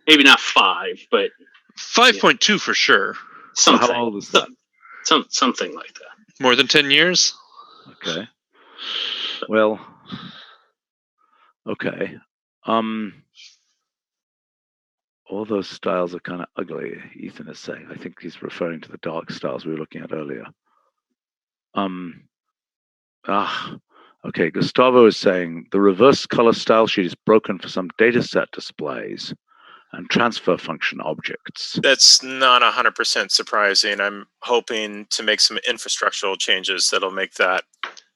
Maybe not 5, but 5.2 for sure. Something. How old is that? Something like that. More than 10 years? Okay. Well, okay. All those styles are kind of ugly, Ethan is saying. I think he's referring to the dark styles we were looking at earlier. Okay, Gustavo is saying the reverse color style sheet is broken for some dataset displays and transfer function objects. That's not 100% surprising. I'm hoping to make some infrastructural changes that'll make that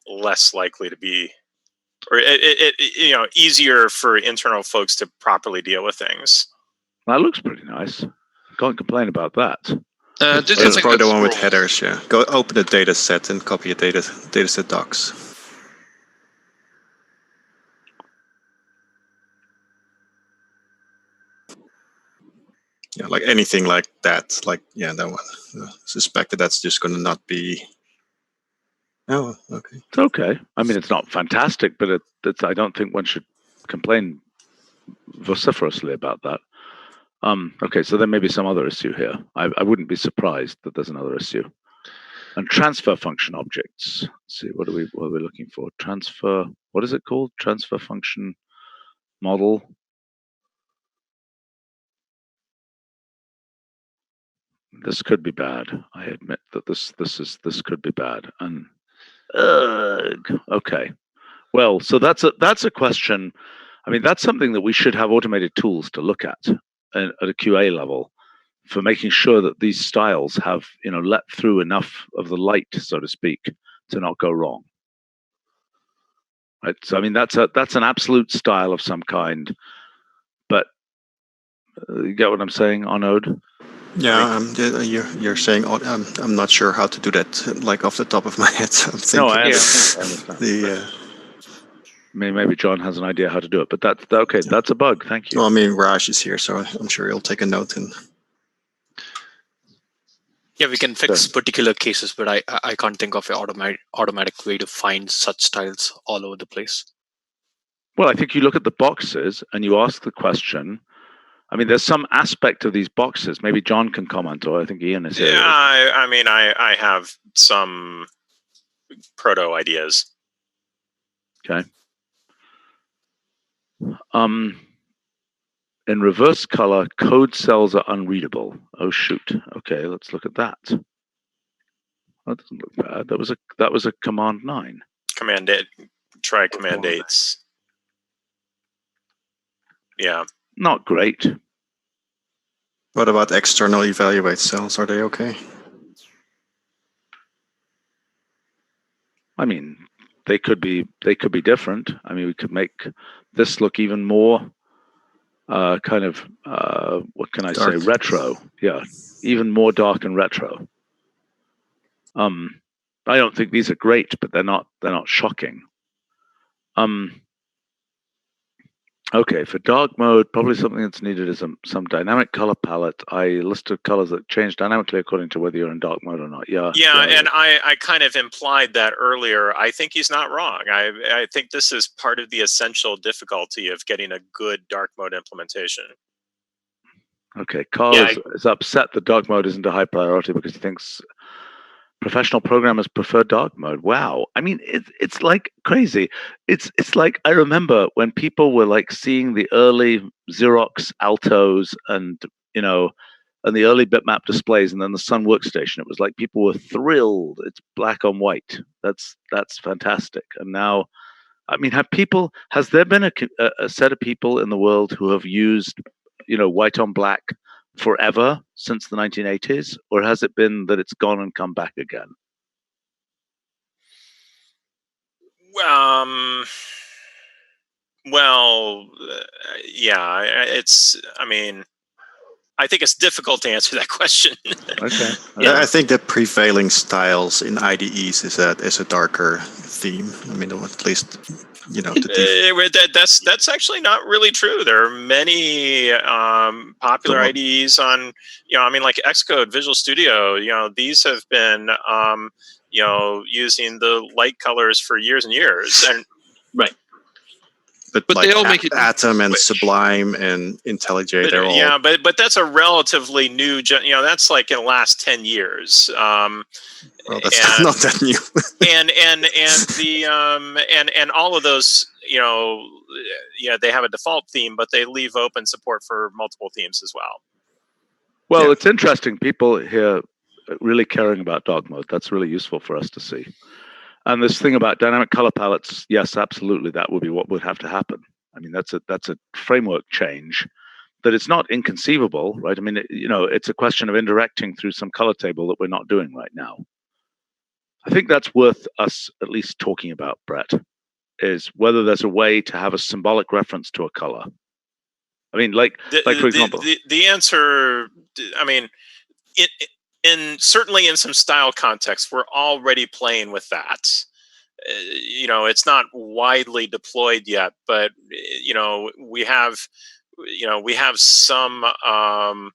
less likely to be, or easier for internal folks to properly deal with things. That looks pretty nice. Can't complain about that. It's probably the one with headers. Yeah, go open the data set and copy a dataset docs. Yeah, like anything like that. Like, yeah, that one. Suspect that's just going to not be. Oh, okay. It's okay. I mean, it's not fantastic, but I don't think one should complain vociferously about that. Okay, so there may be some other issue here. I wouldn't be surprised that there's another issue. And transfer function objects. Let's see, what are we looking for? Transfer. What is it called? Transfer function model. This could be bad. I admit that this could be bad. And okay, well, so that's a question. I mean, that's something that we should have automated tools to look at a QA level for making sure that these styles have let through enough of the light, so to speak, to not go wrong. Right. So I mean, that's an absolute style of some kind, but you get what I'm saying, Arnaud? Yeah, you're saying I'm not sure how to do that, like off the top of my head. So I'm thinking, no, I understand. Maybe John has an idea how to do it, but that's okay. Yeah. That's a bug. Thank you. Well, I mean, Raj is here, so I'm sure he'll take a note. Yeah, we can fix particular cases, but I can't think of an automatic way to find such styles all over the place. Well, I think you look at the boxes and you ask the question. I mean, there's some aspect of these boxes. Maybe John can comment, or I think Ian is here. Yeah, I mean, I have some proto ideas. Okay. In reverse color, code cells are unreadable. Oh shoot. Okay, let's look at that. That doesn't look bad. That was a command 9. Command 8. Try command 8s. Yeah. Not great. What about external evaluate cells? Are they okay? I mean, they could be different. I mean, we could make this look even more kind of what can I say, retro. Yeah, even more dark and retro. I don't think these are great, but they're not shocking. Okay, for dark mode, probably something that's needed is some dynamic color palette. I listed colors that change dynamically according to whether you're in dark mode or not. Yeah, and I kind of implied that earlier. I think he's not wrong. I think this is part of the essential difficulty of getting a good dark mode implementation. Okay, Carl is upset that dark mode isn't a high priority because he thinks professional programmers prefer dark mode. Wow. I mean, it's like crazy. It's like I remember when people were like seeing the early Xerox Altos and and the early bitmap displays, and then the Sun workstation. It was like people were thrilled. It's black on white. That's fantastic. And now, I mean, has there been a set of people in the world who have used, white on black forever since the 1980s, or has it been that it's gone and come back again? Well, yeah, I think it's difficult to answer that question. Okay. I think the prevailing styles in IDEs is a darker theme. I mean, at least, that's actually not really true. There are many popular IDEs on, like Xcode, Visual Studio. These have been, using the light colors for years and years, and right. But like they all make it Atom and Sublime and IntelliJ, they're all... Yeah, but that's a relatively new... that's like in the last 10 years. Well, that's not that new. and all of those, they have a default theme, but they leave open support for multiple themes as well. Well, It's interesting. People here really caring about dark mode. That's really useful for us to see. And this thing about dynamic color palettes, yes, absolutely, that would be what would have to happen. I mean, that's a framework change that it's not inconceivable, right? I mean, it's a question of indirecting through some color table that we're not doing right now. I think that's worth us at least talking about, Brett, is whether there's a way to have a symbolic reference to a color. I mean, for example, the answer. I mean, certainly in some style contexts, we're already playing with that. It's not widely deployed yet, but we have some some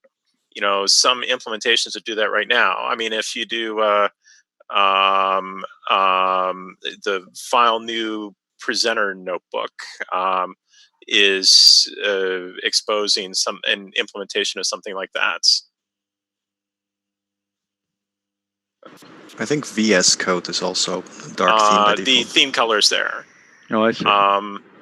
implementations that do that right now. I mean, if you do the file new presenter notebook is exposing an implementation of something like that. I think VS Code is also dark theme by default. The theme colors there. Oh, I see.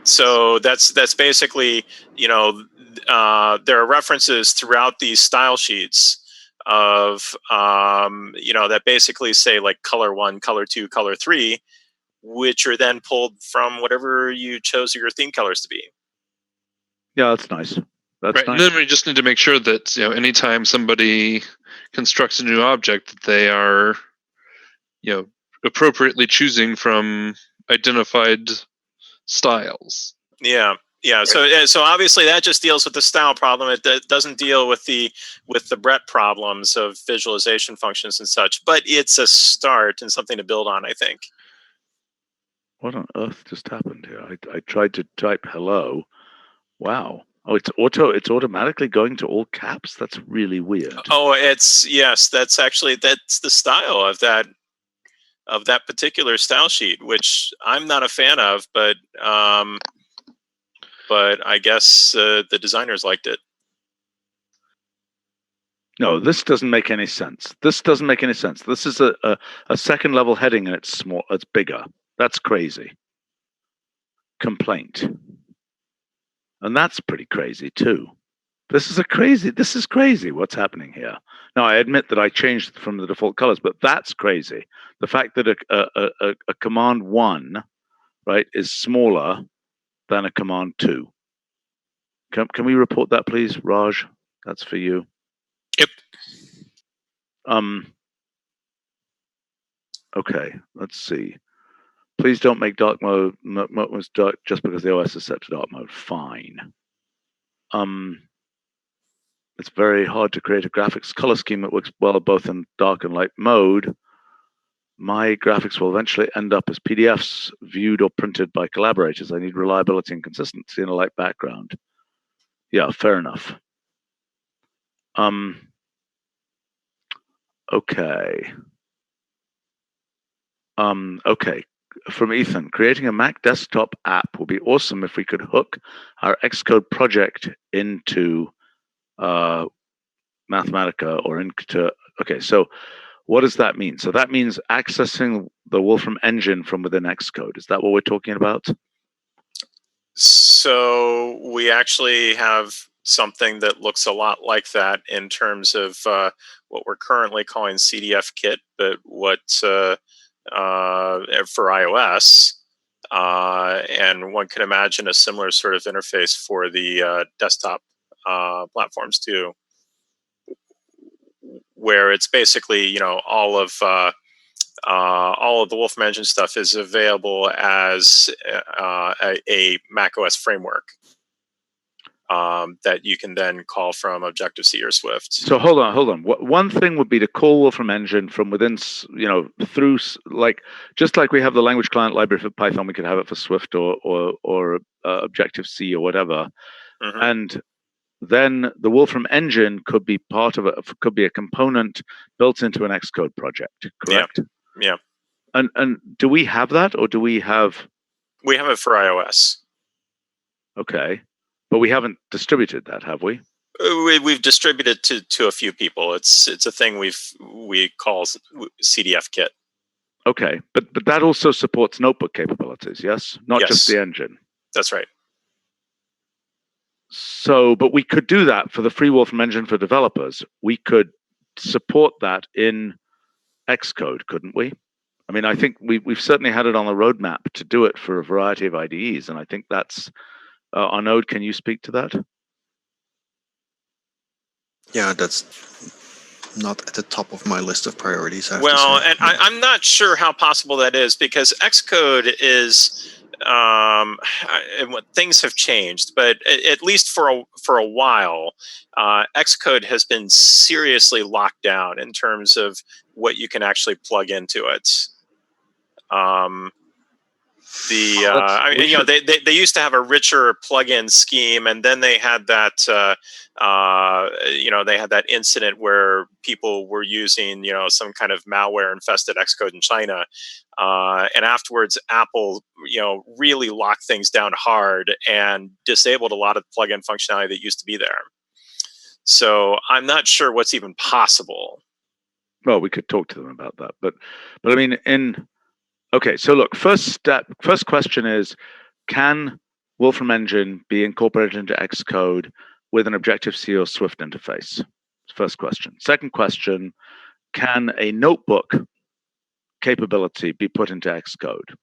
So that's basically, there are references throughout these style sheets of, that basically say like color 1, color 2, color 3, which are then pulled from whatever you chose your theme colors to be. Yeah, that's nice. That's right. Nice. And then we just need to make sure that anytime somebody constructs a new object, that they are, appropriately choosing from identified styles. Yeah. So obviously that just deals with the style problem. It doesn't deal with the Brett problems of visualization functions and such. But it's a start and something to build on, I think. What on earth just happened here? I tried to type hello. Wow. Oh, it's automatically going to all caps. That's really weird. Oh, that's the style of that particular style sheet, which I'm not a fan of, but I guess the designers liked it. No, this doesn't make any sense. This is a second level heading and it's small. It's bigger. That's crazy. Complaint. And that's pretty crazy too. This is crazy what's happening here. Now, I admit that I changed from the default colors, but that's crazy. The fact that a command 1, right, is smaller than a command 2. Can we report that, please, Raj? That's for you. Yep. Okay, let's see. Please don't make dark mode dark just because the OS is set to dark mode. Fine. It's very hard to create a graphics color scheme that works well both in dark and light mode. My graphics will eventually end up as PDFs viewed or printed by collaborators. I need reliability and consistency in a light background. Yeah, fair enough. Okay. Okay. From Ethan, creating a Mac desktop app would be awesome if we could hook our Xcode project into Mathematica or into... Okay, so what does that mean? So that means accessing the Wolfram engine from within Xcode. Is that what we're talking about? So we actually have something that looks a lot like that in terms of what we're currently calling CDF Kit, but what for iOS. And one can imagine a similar sort of interface for the desktop platforms too, where it's basically, you know, all of the Wolfram Engine stuff is available as a macOS framework that you can then call from Objective-C or Swift. So hold on. One thing would be to call Wolfram Engine from within, you know, through, like, just like we have the language client library for Python, we could have it for Swift or Objective-C or whatever. Mm-hmm. And then the Wolfram Engine could be part of it, could be a component built into an Xcode project, correct? Yeah. And do we have that, or do we have? We have it for iOS. Okay, but we haven't distributed that, have we? We've distributed to a few people. It's a thing we call CDF Kit. Okay, but that also supports notebook capabilities, yes? Not just the engine. That's right. So, but we could do that for the free Wolfram Engine for developers. We could support that in Xcode, couldn't we? I mean, I think we've certainly had it on the roadmap to do it for a variety of IDEs, and I think that's Arnaud. Can you speak to that? Yeah, that's not at the top of my list of priorities. Well, and I'm not sure how possible that is, because Xcode is things have changed, but at least for a while, Xcode has been seriously locked down in terms of what you can actually plug into it. They used to have a richer plugin scheme, and then they had that they had that incident where people were using some kind of malware infested Xcode in China, and afterwards Apple really locked things down hard and disabled a lot of plugin functionality that used to be there. So I'm not sure what's even possible. Well, we could talk to them about that, but I mean, okay, so look, first question is, can Wolfram Engine be incorporated into Xcode with an Objective-C or Swift interface? First question. Second question, can a notebook capability be put into Xcode?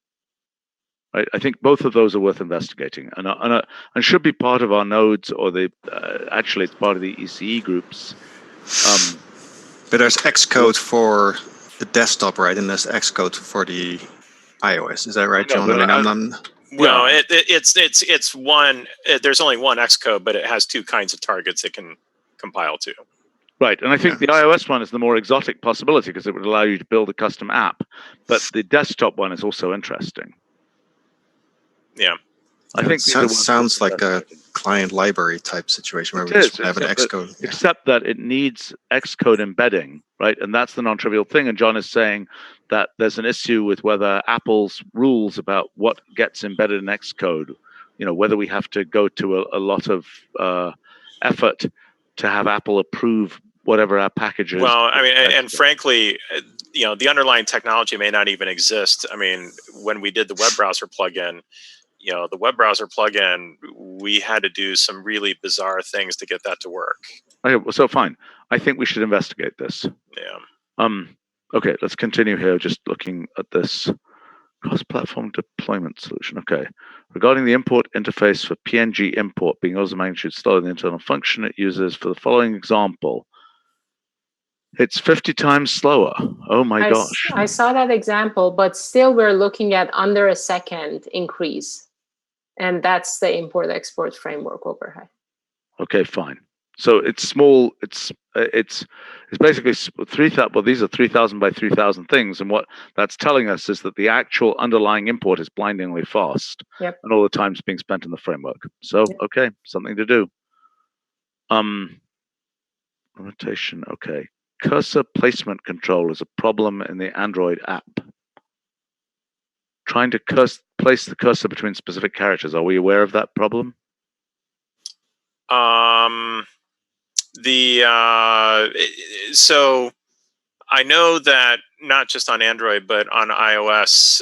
Right, I think both of those are worth investigating, and should be part of our nodes, or actually it's part of the ECE groups. But there's Xcode for the desktop, right? And there's Xcode for the iOS. Is that right, John? Well, it's one. There's only one Xcode, but it has two kinds of targets it can compile to. Right, and I think the iOS one is the more exotic possibility because it would allow you to build a custom app. But the desktop one is also interesting. Yeah, I think sounds like a client library type situation where we just have an Xcode. Except that it needs Xcode embedding, right? And that's the non-trivial thing. And John is saying that there's an issue with whether Apple's rules about what gets embedded in Xcode, whether we have to go to a lot of effort to have Apple approve whatever our package is. Well, I mean, and frankly, the underlying technology may not even exist. I mean, when we did the web browser plugin, the web browser plugin, we had to do some really bizarre things to get that to work. Okay, well, so fine. I think we should investigate this. Yeah. Okay, let's continue here. Just looking at this cross-platform deployment solution. Okay. Regarding the import interface for PNG import being orders of magnitude slower than the internal function it uses for the following example, it's 50 times slower. Oh my gosh. I saw that example, but still we're looking at under a second increase. And that's the ImportExport framework overhead. Okay, fine. So it's small. It's basically 3,000. Well, these are 3,000 by 3,000 things, and what that's telling us is that the actual underlying import is blindingly fast, and all the time's being spent in the framework. So okay, something to do. Limitation. Okay, cursor placement control is a problem in the Android app. Trying to place the cursor between specific characters. Are we aware of that problem? So I know that not just on Android but on iOS,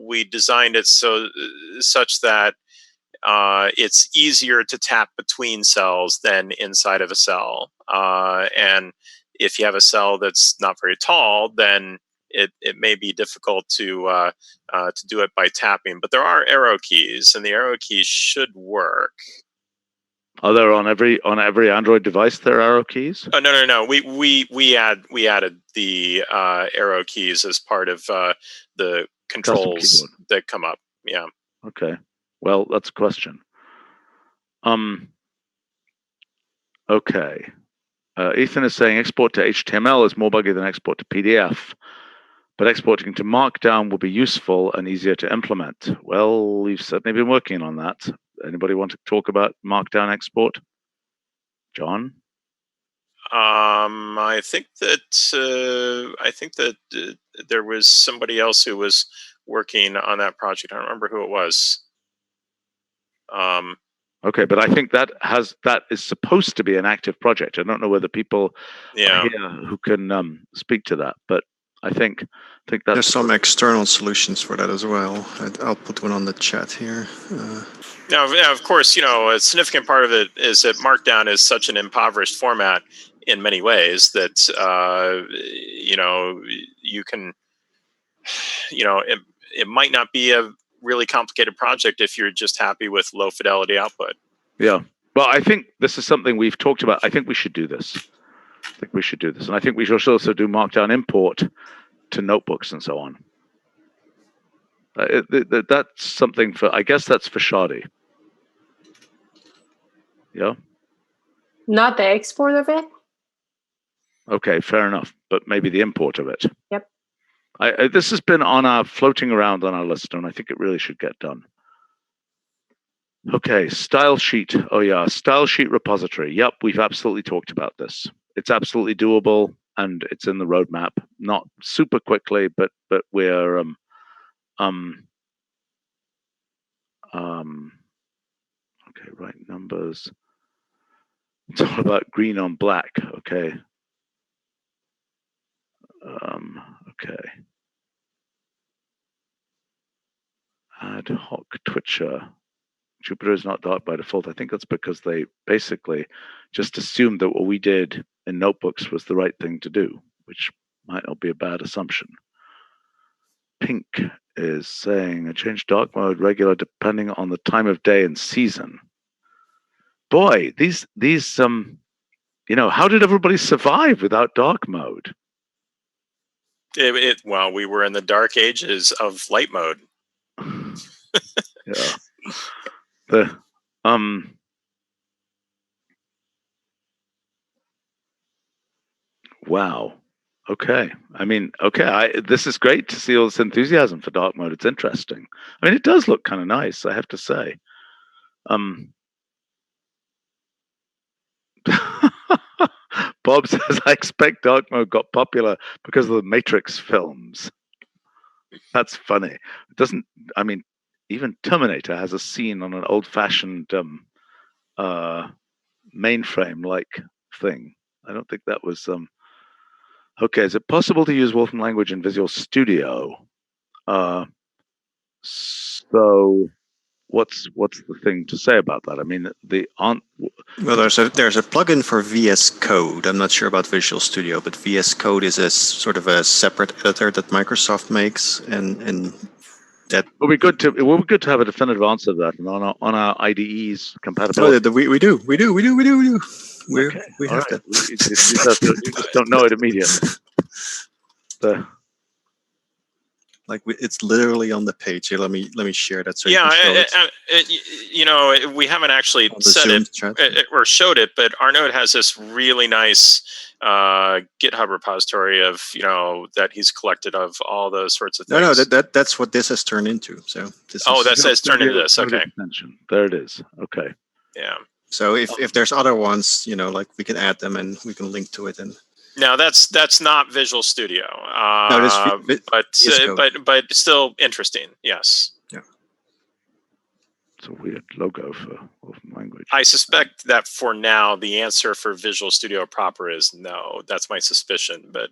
we designed it such that it's easier to tap between cells than inside of a cell. And if you have a cell that's not very tall, then it may be difficult to do it by tapping. But there are arrow keys, and the arrow keys should work. Are there on every Android device? There are arrow keys? Oh, no. We added the arrow keys as part of the controls that come up. Yeah. Okay. Well, that's a question. Okay. Ethan is saying export to HTML is more buggy than export to PDF, but exporting to Markdown will be useful and easier to implement. Well, we've certainly been working on that. Anybody want to talk about Markdown export? John? I think that there was somebody else who was working on that project. I don't remember who it was. Okay, but I think that is supposed to be an active project. I don't know whether people are here who can speak to that, but I think that's... There's some external solutions for that as well. I'll put one on the chat here. Now, of course, a significant part of it is that Markdown is such an impoverished format in many ways that you can, it might not be a really complicated project if you're just happy with low fidelity output. Yeah. Well, I think this is something we've talked about. I think we should do this. And I think we should also do Markdown import to notebooks and so on. That's something I guess that's for Shadi. Yeah? Not the export of it? Okay, fair enough. But maybe the import of it. Yep. This has been floating around on our list, and I think it really should get done. Okay, style sheet. Oh yeah, style sheet repository. Yep, we've absolutely talked about this. It's absolutely doable, and it's in the roadmap. Not super quickly, but we're okay, right numbers. It's all about green on black. Okay. Okay. Ad hoc Twitcher. Jupyter is not dark by default. I think that's because they basically just assumed that what we did in notebooks was the right thing to do, which might not be a bad assumption. Pink is saying I change dark mode regular depending on the time of day and season. Boy, these how did everybody survive without dark mode? Well, we were in the dark ages of light mode. Yeah. Wow. Okay. I mean, okay. This is great to see all this enthusiasm for dark mode. It's interesting. I mean, it does look kind of nice, I have to say. Bob says, I expect dark mode got popular because of the Matrix films. That's funny. It doesn't, I mean, even Terminator has a scene on an old-fashioned mainframe-like thing. I don't think that was... Okay, is it possible to use Wolfram Language in Visual Studio? So... What's the thing to say about that? I mean, well, there's a plugin for VS Code. I'm not sure about Visual Studio, but VS Code is a sort of a separate editor that Microsoft makes, and that it would be good to have a definitive answer to that, and on our IDE's compatibility. No, we do. We have right. that. You just don't know it immediately. It's literally on the page. Here, let me share that. So we haven't actually said it or showed it, but Arnaud has this really nice GitHub repository of that he's collected of all those sorts of things. No, that's what this has turned into. So that's turned into this. Okay, there it is. Okay. Yeah. So if there's other ones, we can add them and we can link to it and. Now that's not Visual Studio, but still interesting. Yes. Yeah. It's a weird logo for Wolfram Language. I suspect that for now the answer for Visual Studio proper is no. That's my suspicion, but.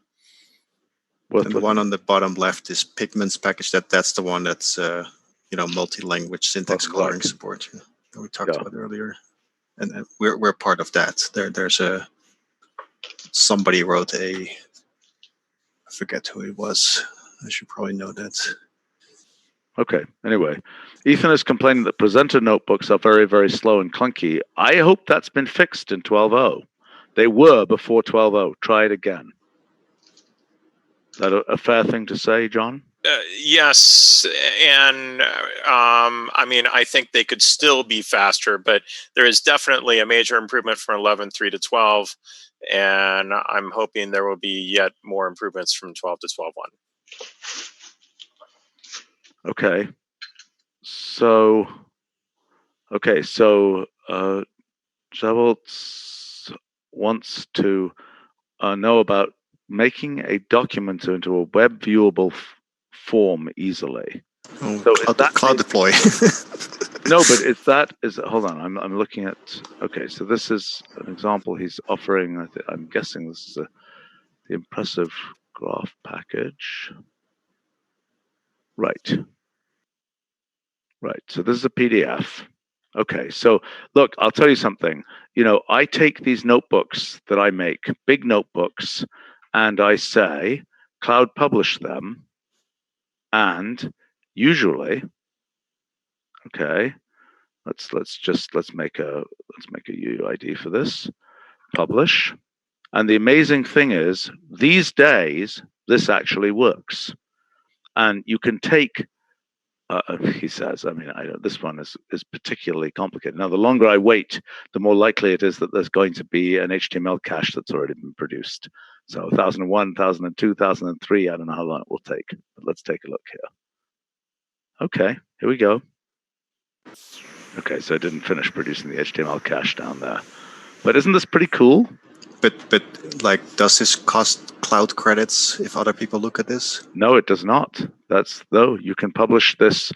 And the one on the bottom left is Pigments package. That's the one that's multi-language syntax coloring support. we talked about earlier, and we're part of that. There's somebody wrote I forget who it was. I should probably know that. Okay. Anyway, Ethan is complaining that presenter notebooks are very, very slow and clunky. I hope that's been fixed in 12.0. They were before 12.0. Try it again. Is that a fair thing to say, John? Yes, and I mean, I think they could still be faster, but there is definitely a major improvement from 11.3 to 12, and I'm hoping there will be yet more improvements from 12 to 12.1. Okay. So Jabolts wants to know about making a document into a web viewable form easily. Oh, so cloud deploy. No, but hold on, I'm looking at, okay, so this is an example he's offering. I'm guessing this is the impressive graph package. Right, so this is a PDF. Okay, so look, I'll tell you something. I take these notebooks that I make, big notebooks, and I say, cloud publish them, and usually, okay, let's make a UUID for this, publish. And the amazing thing is, these days, this actually works. And you can take, he says, I mean, this one is particularly complicated. Now, the longer I wait, the more likely it is that there's going to be an HTML cache that's already been produced. So 1001, 1002, 1003, I don't know how long it will take, but let's take a look here. Okay, here we go. Okay, so it didn't finish producing the HTML cache down there. But isn't this pretty cool? But like, does this cost cloud credits if other people look at this? No, it does not. You can publish this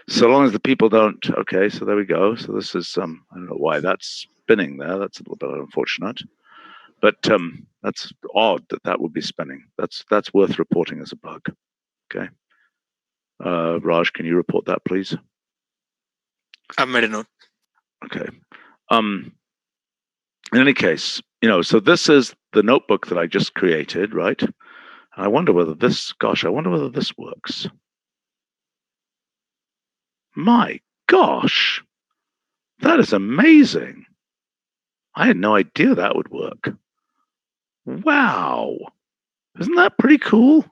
so long as the people don't. Okay, so there we go. So this is I don't know why that's spinning there. That's a little bit unfortunate. But that's odd that would be spinning. That's worth reporting as a bug. Okay. Raj, can you report that, please? I've made a note. Okay. In any case, so this is the notebook that I just created, right? And I wonder whether this works. My gosh, that is amazing. I had no idea that would work. Wow. Isn't that pretty cool?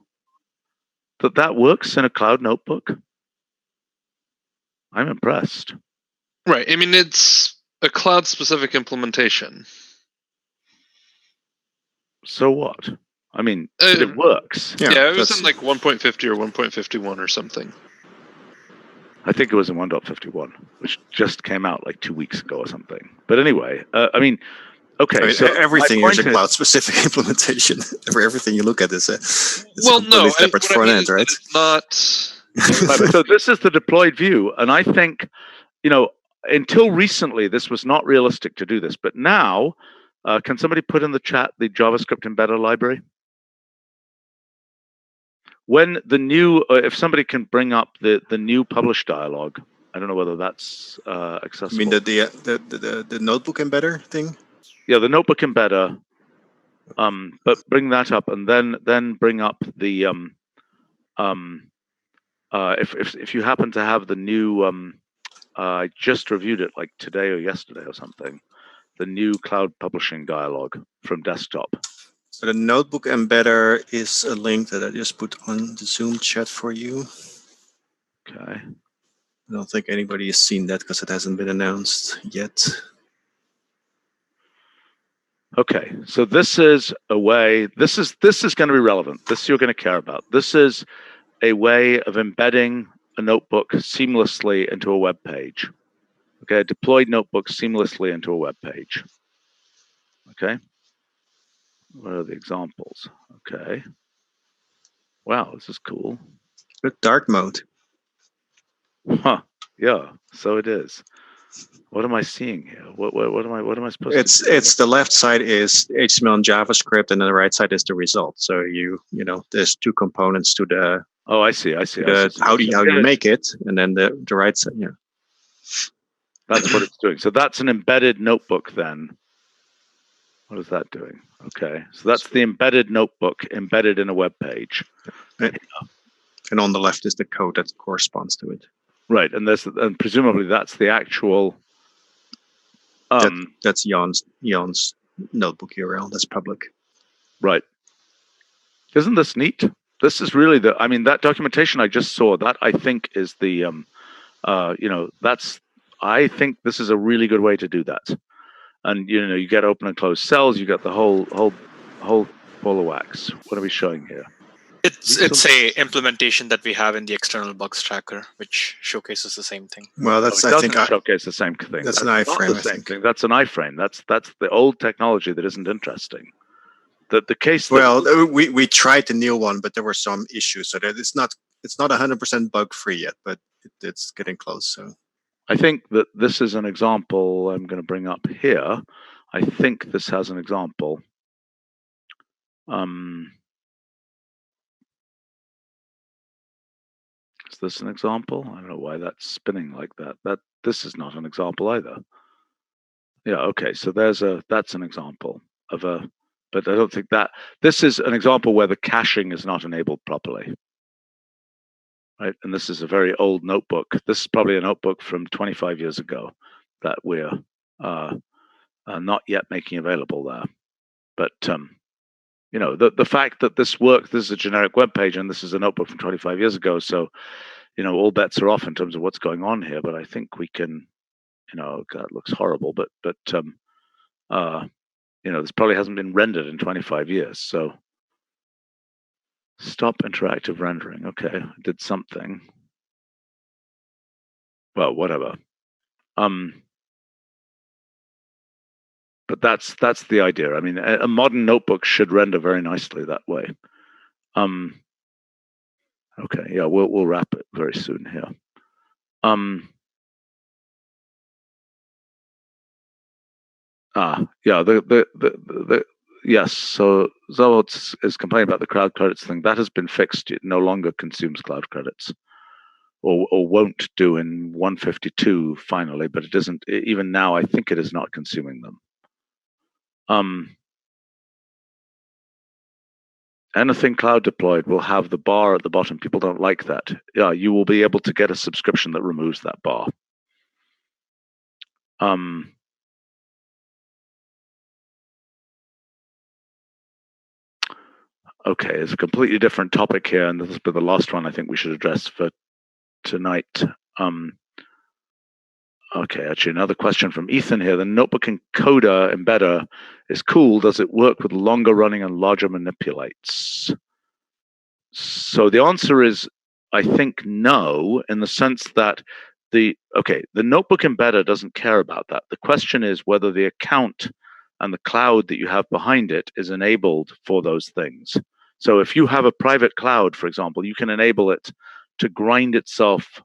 That works in a cloud notebook? I'm impressed. Right. I mean, it's a cloud-specific implementation. So what? I mean, it works. Yeah, it was in like 1.50 or 1.51 or something. I think it was in 1.51, which just came out like 2 weeks ago or something. But anyway, I mean, okay. I mean, so everything is a cloud-specific implementation. Everything you look at is a completely separate front end, right? It's not. So this is the deployed view, and I think, until recently, this was not realistic to do this. But now, can somebody put in the chat the JavaScript embedder library? When the new, if somebody can bring up the new publish dialog, I don't know whether that's accessible. You mean the notebook embedder thing? Yeah, the notebook embedder. But bring that up, and then bring up the if you happen to have the new I just reviewed it like today or yesterday or something, the new cloud publishing dialog from desktop. So the notebook embedder is a link that I just put on the Zoom chat for you. Okay. I don't think anybody has seen that because it hasn't been announced yet. Okay, so this is a way, this is going to be relevant. This you're going to care about. This is a way of embedding a notebook seamlessly into a web page. Okay, a deployed notebook seamlessly into a web page. Okay, what are the examples? Okay, wow, this is cool. Good dark mode. Huh? Yeah, so it is. What am I seeing here? What am I supposed to do? It's the left side is HTML and JavaScript, and then the right side is the result. So you know there's two components to the. Oh, I see. How do you make it, and then the right side. Yeah. That's what it's doing. So that's an embedded notebook then. What is that doing? Okay, so that's the embedded notebook embedded in a web page. And on the left is the code that corresponds to it. Right, and presumably that's the actual. That's Jan's notebook URL. That's public. Right. Isn't this neat? This is really that documentation I just saw. That I think is the I think this is a really good way to do that. And you get open and closed cells. You get the whole ball of wax. What are we showing here? It's a implementation that we have in the external bugs tracker, which showcases the same thing. Well, I think showcase the same thing. That's an iframe. Not the same thing. That's an iframe. That's the old technology that isn't interesting. The case. We tried the new one, but there were some issues, so that it's not 100% bug free yet, but it's getting close. So I think that this is an example I'm going to bring up here. I think this has an example. Is this an example? I don't know why that's spinning like that. This is not an example either. Yeah, okay, so that's an example of but I don't think this is an example where the caching is not enabled properly. Right, and this is a very old notebook. This is probably a notebook from 25 years ago that we're not yet making available there. But the fact that this works, this is a generic web page, and this is a notebook from 25 years ago. So, all bets are off in terms of what's going on here. But I think we can, God, it looks horrible. But this probably hasn't been rendered in 25 years. So. Stop interactive rendering. Okay, I did something. Well, whatever. But that's the idea. I mean, a modern notebook should render very nicely that way. Okay, yeah, we'll wrap it very soon here. Yeah, yes, so Zawod is complaining about the cloud credits thing. That has been fixed. It no longer consumes cloud credits, or won't do in 152 finally, but it isn't. Even now, I think it is not consuming them. Anything cloud deployed will have the bar at the bottom. People don't like that. Yeah, you will be able to get a subscription that removes that bar. Okay, it's a completely different topic here, and this has been the last one I think we should address for tonight. Okay, actually, another question from Ethan here. The notebook encoder embedder is cool. Does it work with longer running and larger manipulates? So the answer is, I think, no, in the sense that the notebook embedder doesn't care about that. The question is whether the account and the cloud that you have behind it is enabled for those things. So if you have a private cloud, for example, you can enable it to grind itself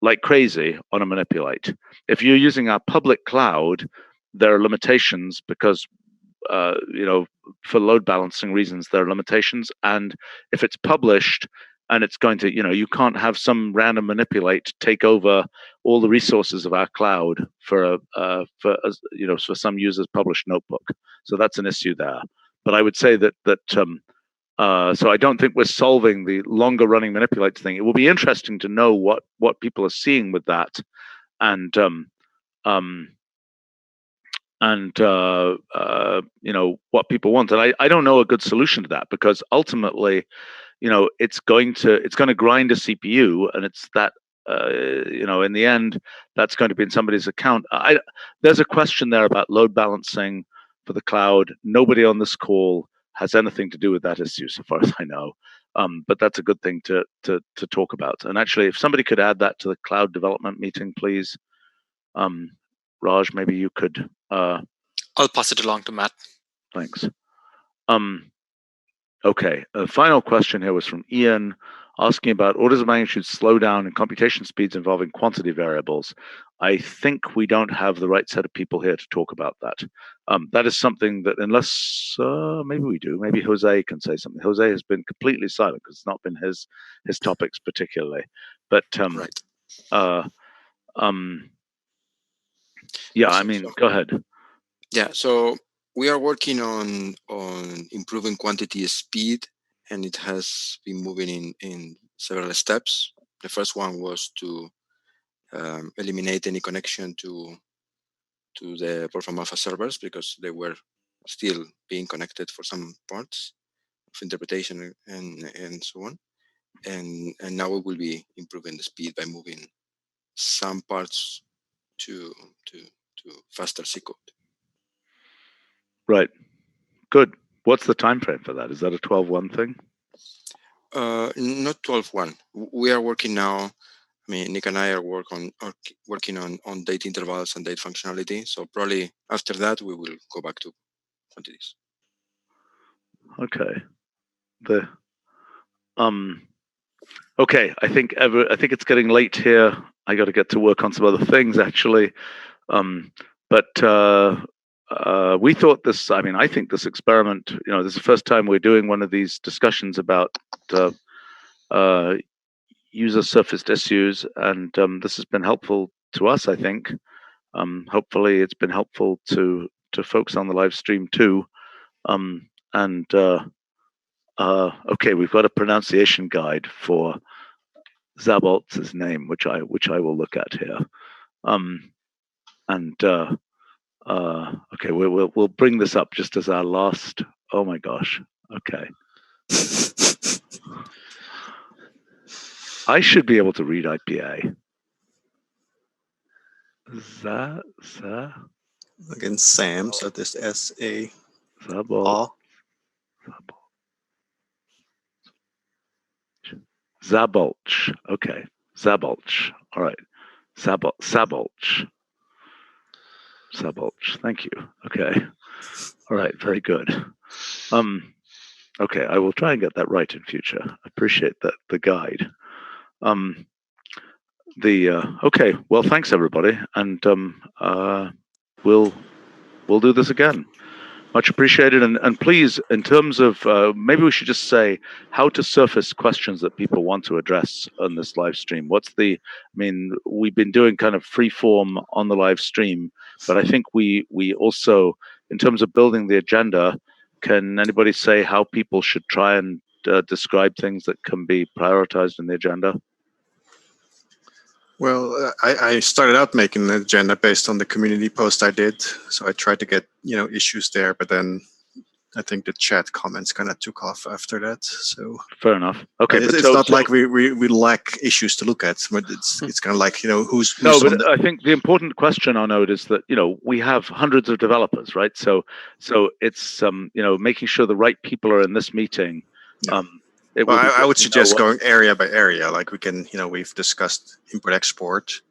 like crazy on a manipulate. If you're using our public cloud, there are limitations because, for load balancing reasons, there are limitations. And if it's published and it's going to, you can't have some random manipulate take over all the resources of our cloud for some user's published notebook. So that's an issue there. But I would say that so I don't think we're solving the longer running manipulates thing. It will be interesting to know what people are seeing with that, and what people want. And I don't know a good solution to that, because ultimately, it's going to grind a CPU, and it's that in the end, that's going to be in somebody's account. There's a question there about load balancing for the cloud. Nobody on this call has anything to do with that issue, so far as I know. But that's a good thing to talk about. And actually, if somebody could add that to the cloud development meeting, please. Raj, maybe you could. I'll pass it along to Matt. Thanks. Okay, the final question here was from Ian, asking about orders of magnitude slowdown in computation speeds involving quantity variables. I think we don't have the right set of people here to talk about that. That is something that, unless maybe we do, maybe Jose can say something. Jose has been completely silent because it's not been his topics particularly. But right. Yeah, I mean, go ahead. Yeah, so we are working on improving quantity speed, and it has been moving in several steps. The first one was to eliminate any connection to the Wolfram Alpha servers, because they were still being connected for some parts of interpretation and so on. And now we will be improving the speed by moving some parts to faster C code. Right. Good. What's the time frame for that? Is that a 12.1 thing? Not 12.1. We are working now. I mean, Nick and I are working on date intervals and date functionality. So probably after that, we will go back to quantities. Okay. Okay. I think it's getting late here. I got to get to work on some other things actually. But we thought this. I mean, I think this experiment. This is the first time we're doing one of these discussions about user surfaced issues, and this has been helpful to us, I think. Hopefully it's been helpful to folks on the live stream too. Okay, we've got a pronunciation guide for Zaboltz's name, which I will look at here. Okay, we'll bring this up just as our last. Oh my gosh. Okay. I should be able to read IPA. Again, Sam, so this S-A. Zabolch. Okay. Zabolch. All right. Zabolch. Thank you. Okay. All right. Very good. Okay. I will try and get that right in future. I appreciate the guide. Okay. Well, thanks everybody, and we'll do this again. Much appreciated, and please, in terms of maybe we should just say how to surface questions that people want to address on this live stream. I mean, we've been doing kind of free form on the live stream, but I think we also, in terms of building the agenda, can anybody say how people should try and describe things that can be prioritized in the agenda? Well, I started out making the agenda based on the community post I did. So I tried to get, issues there, but then I think the chat comments kind of took off after that. So fair enough. Okay, it's not like we lack issues to look at, but it's kind of like, who's no, but I think the important question I'll note is that, we have hundreds of developers, right? So it's, making sure the right people are in this meeting. Yeah. I would suggest going area by area. Like we can, we've discussed import-export,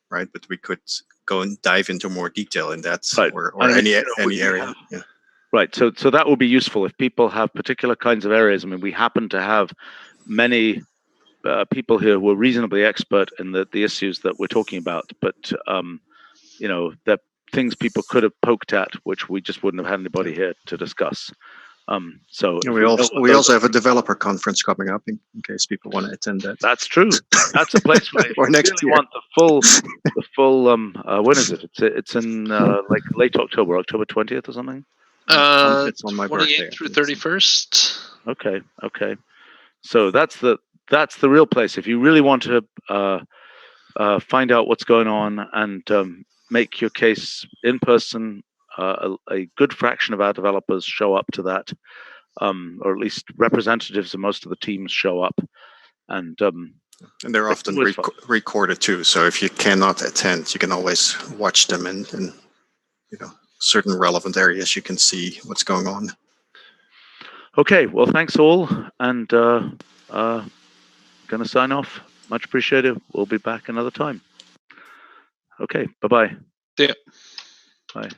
right? But we could go and dive into more detail in that, right. or any area. Yeah. Right. So that would be useful if people have particular kinds of areas. I mean, we happen to have many people here who are reasonably expert in the issues that we're talking about, but that things people could have poked at, which we just wouldn't have had anybody here to discuss. So we also have a developer conference coming up in case people want to attend that. That's true. That's a place where or next year. Want the full when is it? It's in like late October 20th or something. It's on my 28th birthday through 31st. Okay. So that's the real place. If you really want to find out what's going on and make your case in person. A good fraction of our developers show up to that, or at least representatives of most of the teams show up, and they're often recorded too. So if you cannot attend, you can always watch them, and certain relevant areas you can see what's going on. Okay, well, thanks all, and gonna sign off. Much appreciated. We'll be back another time. Okay, bye-bye. Yeah. Bye.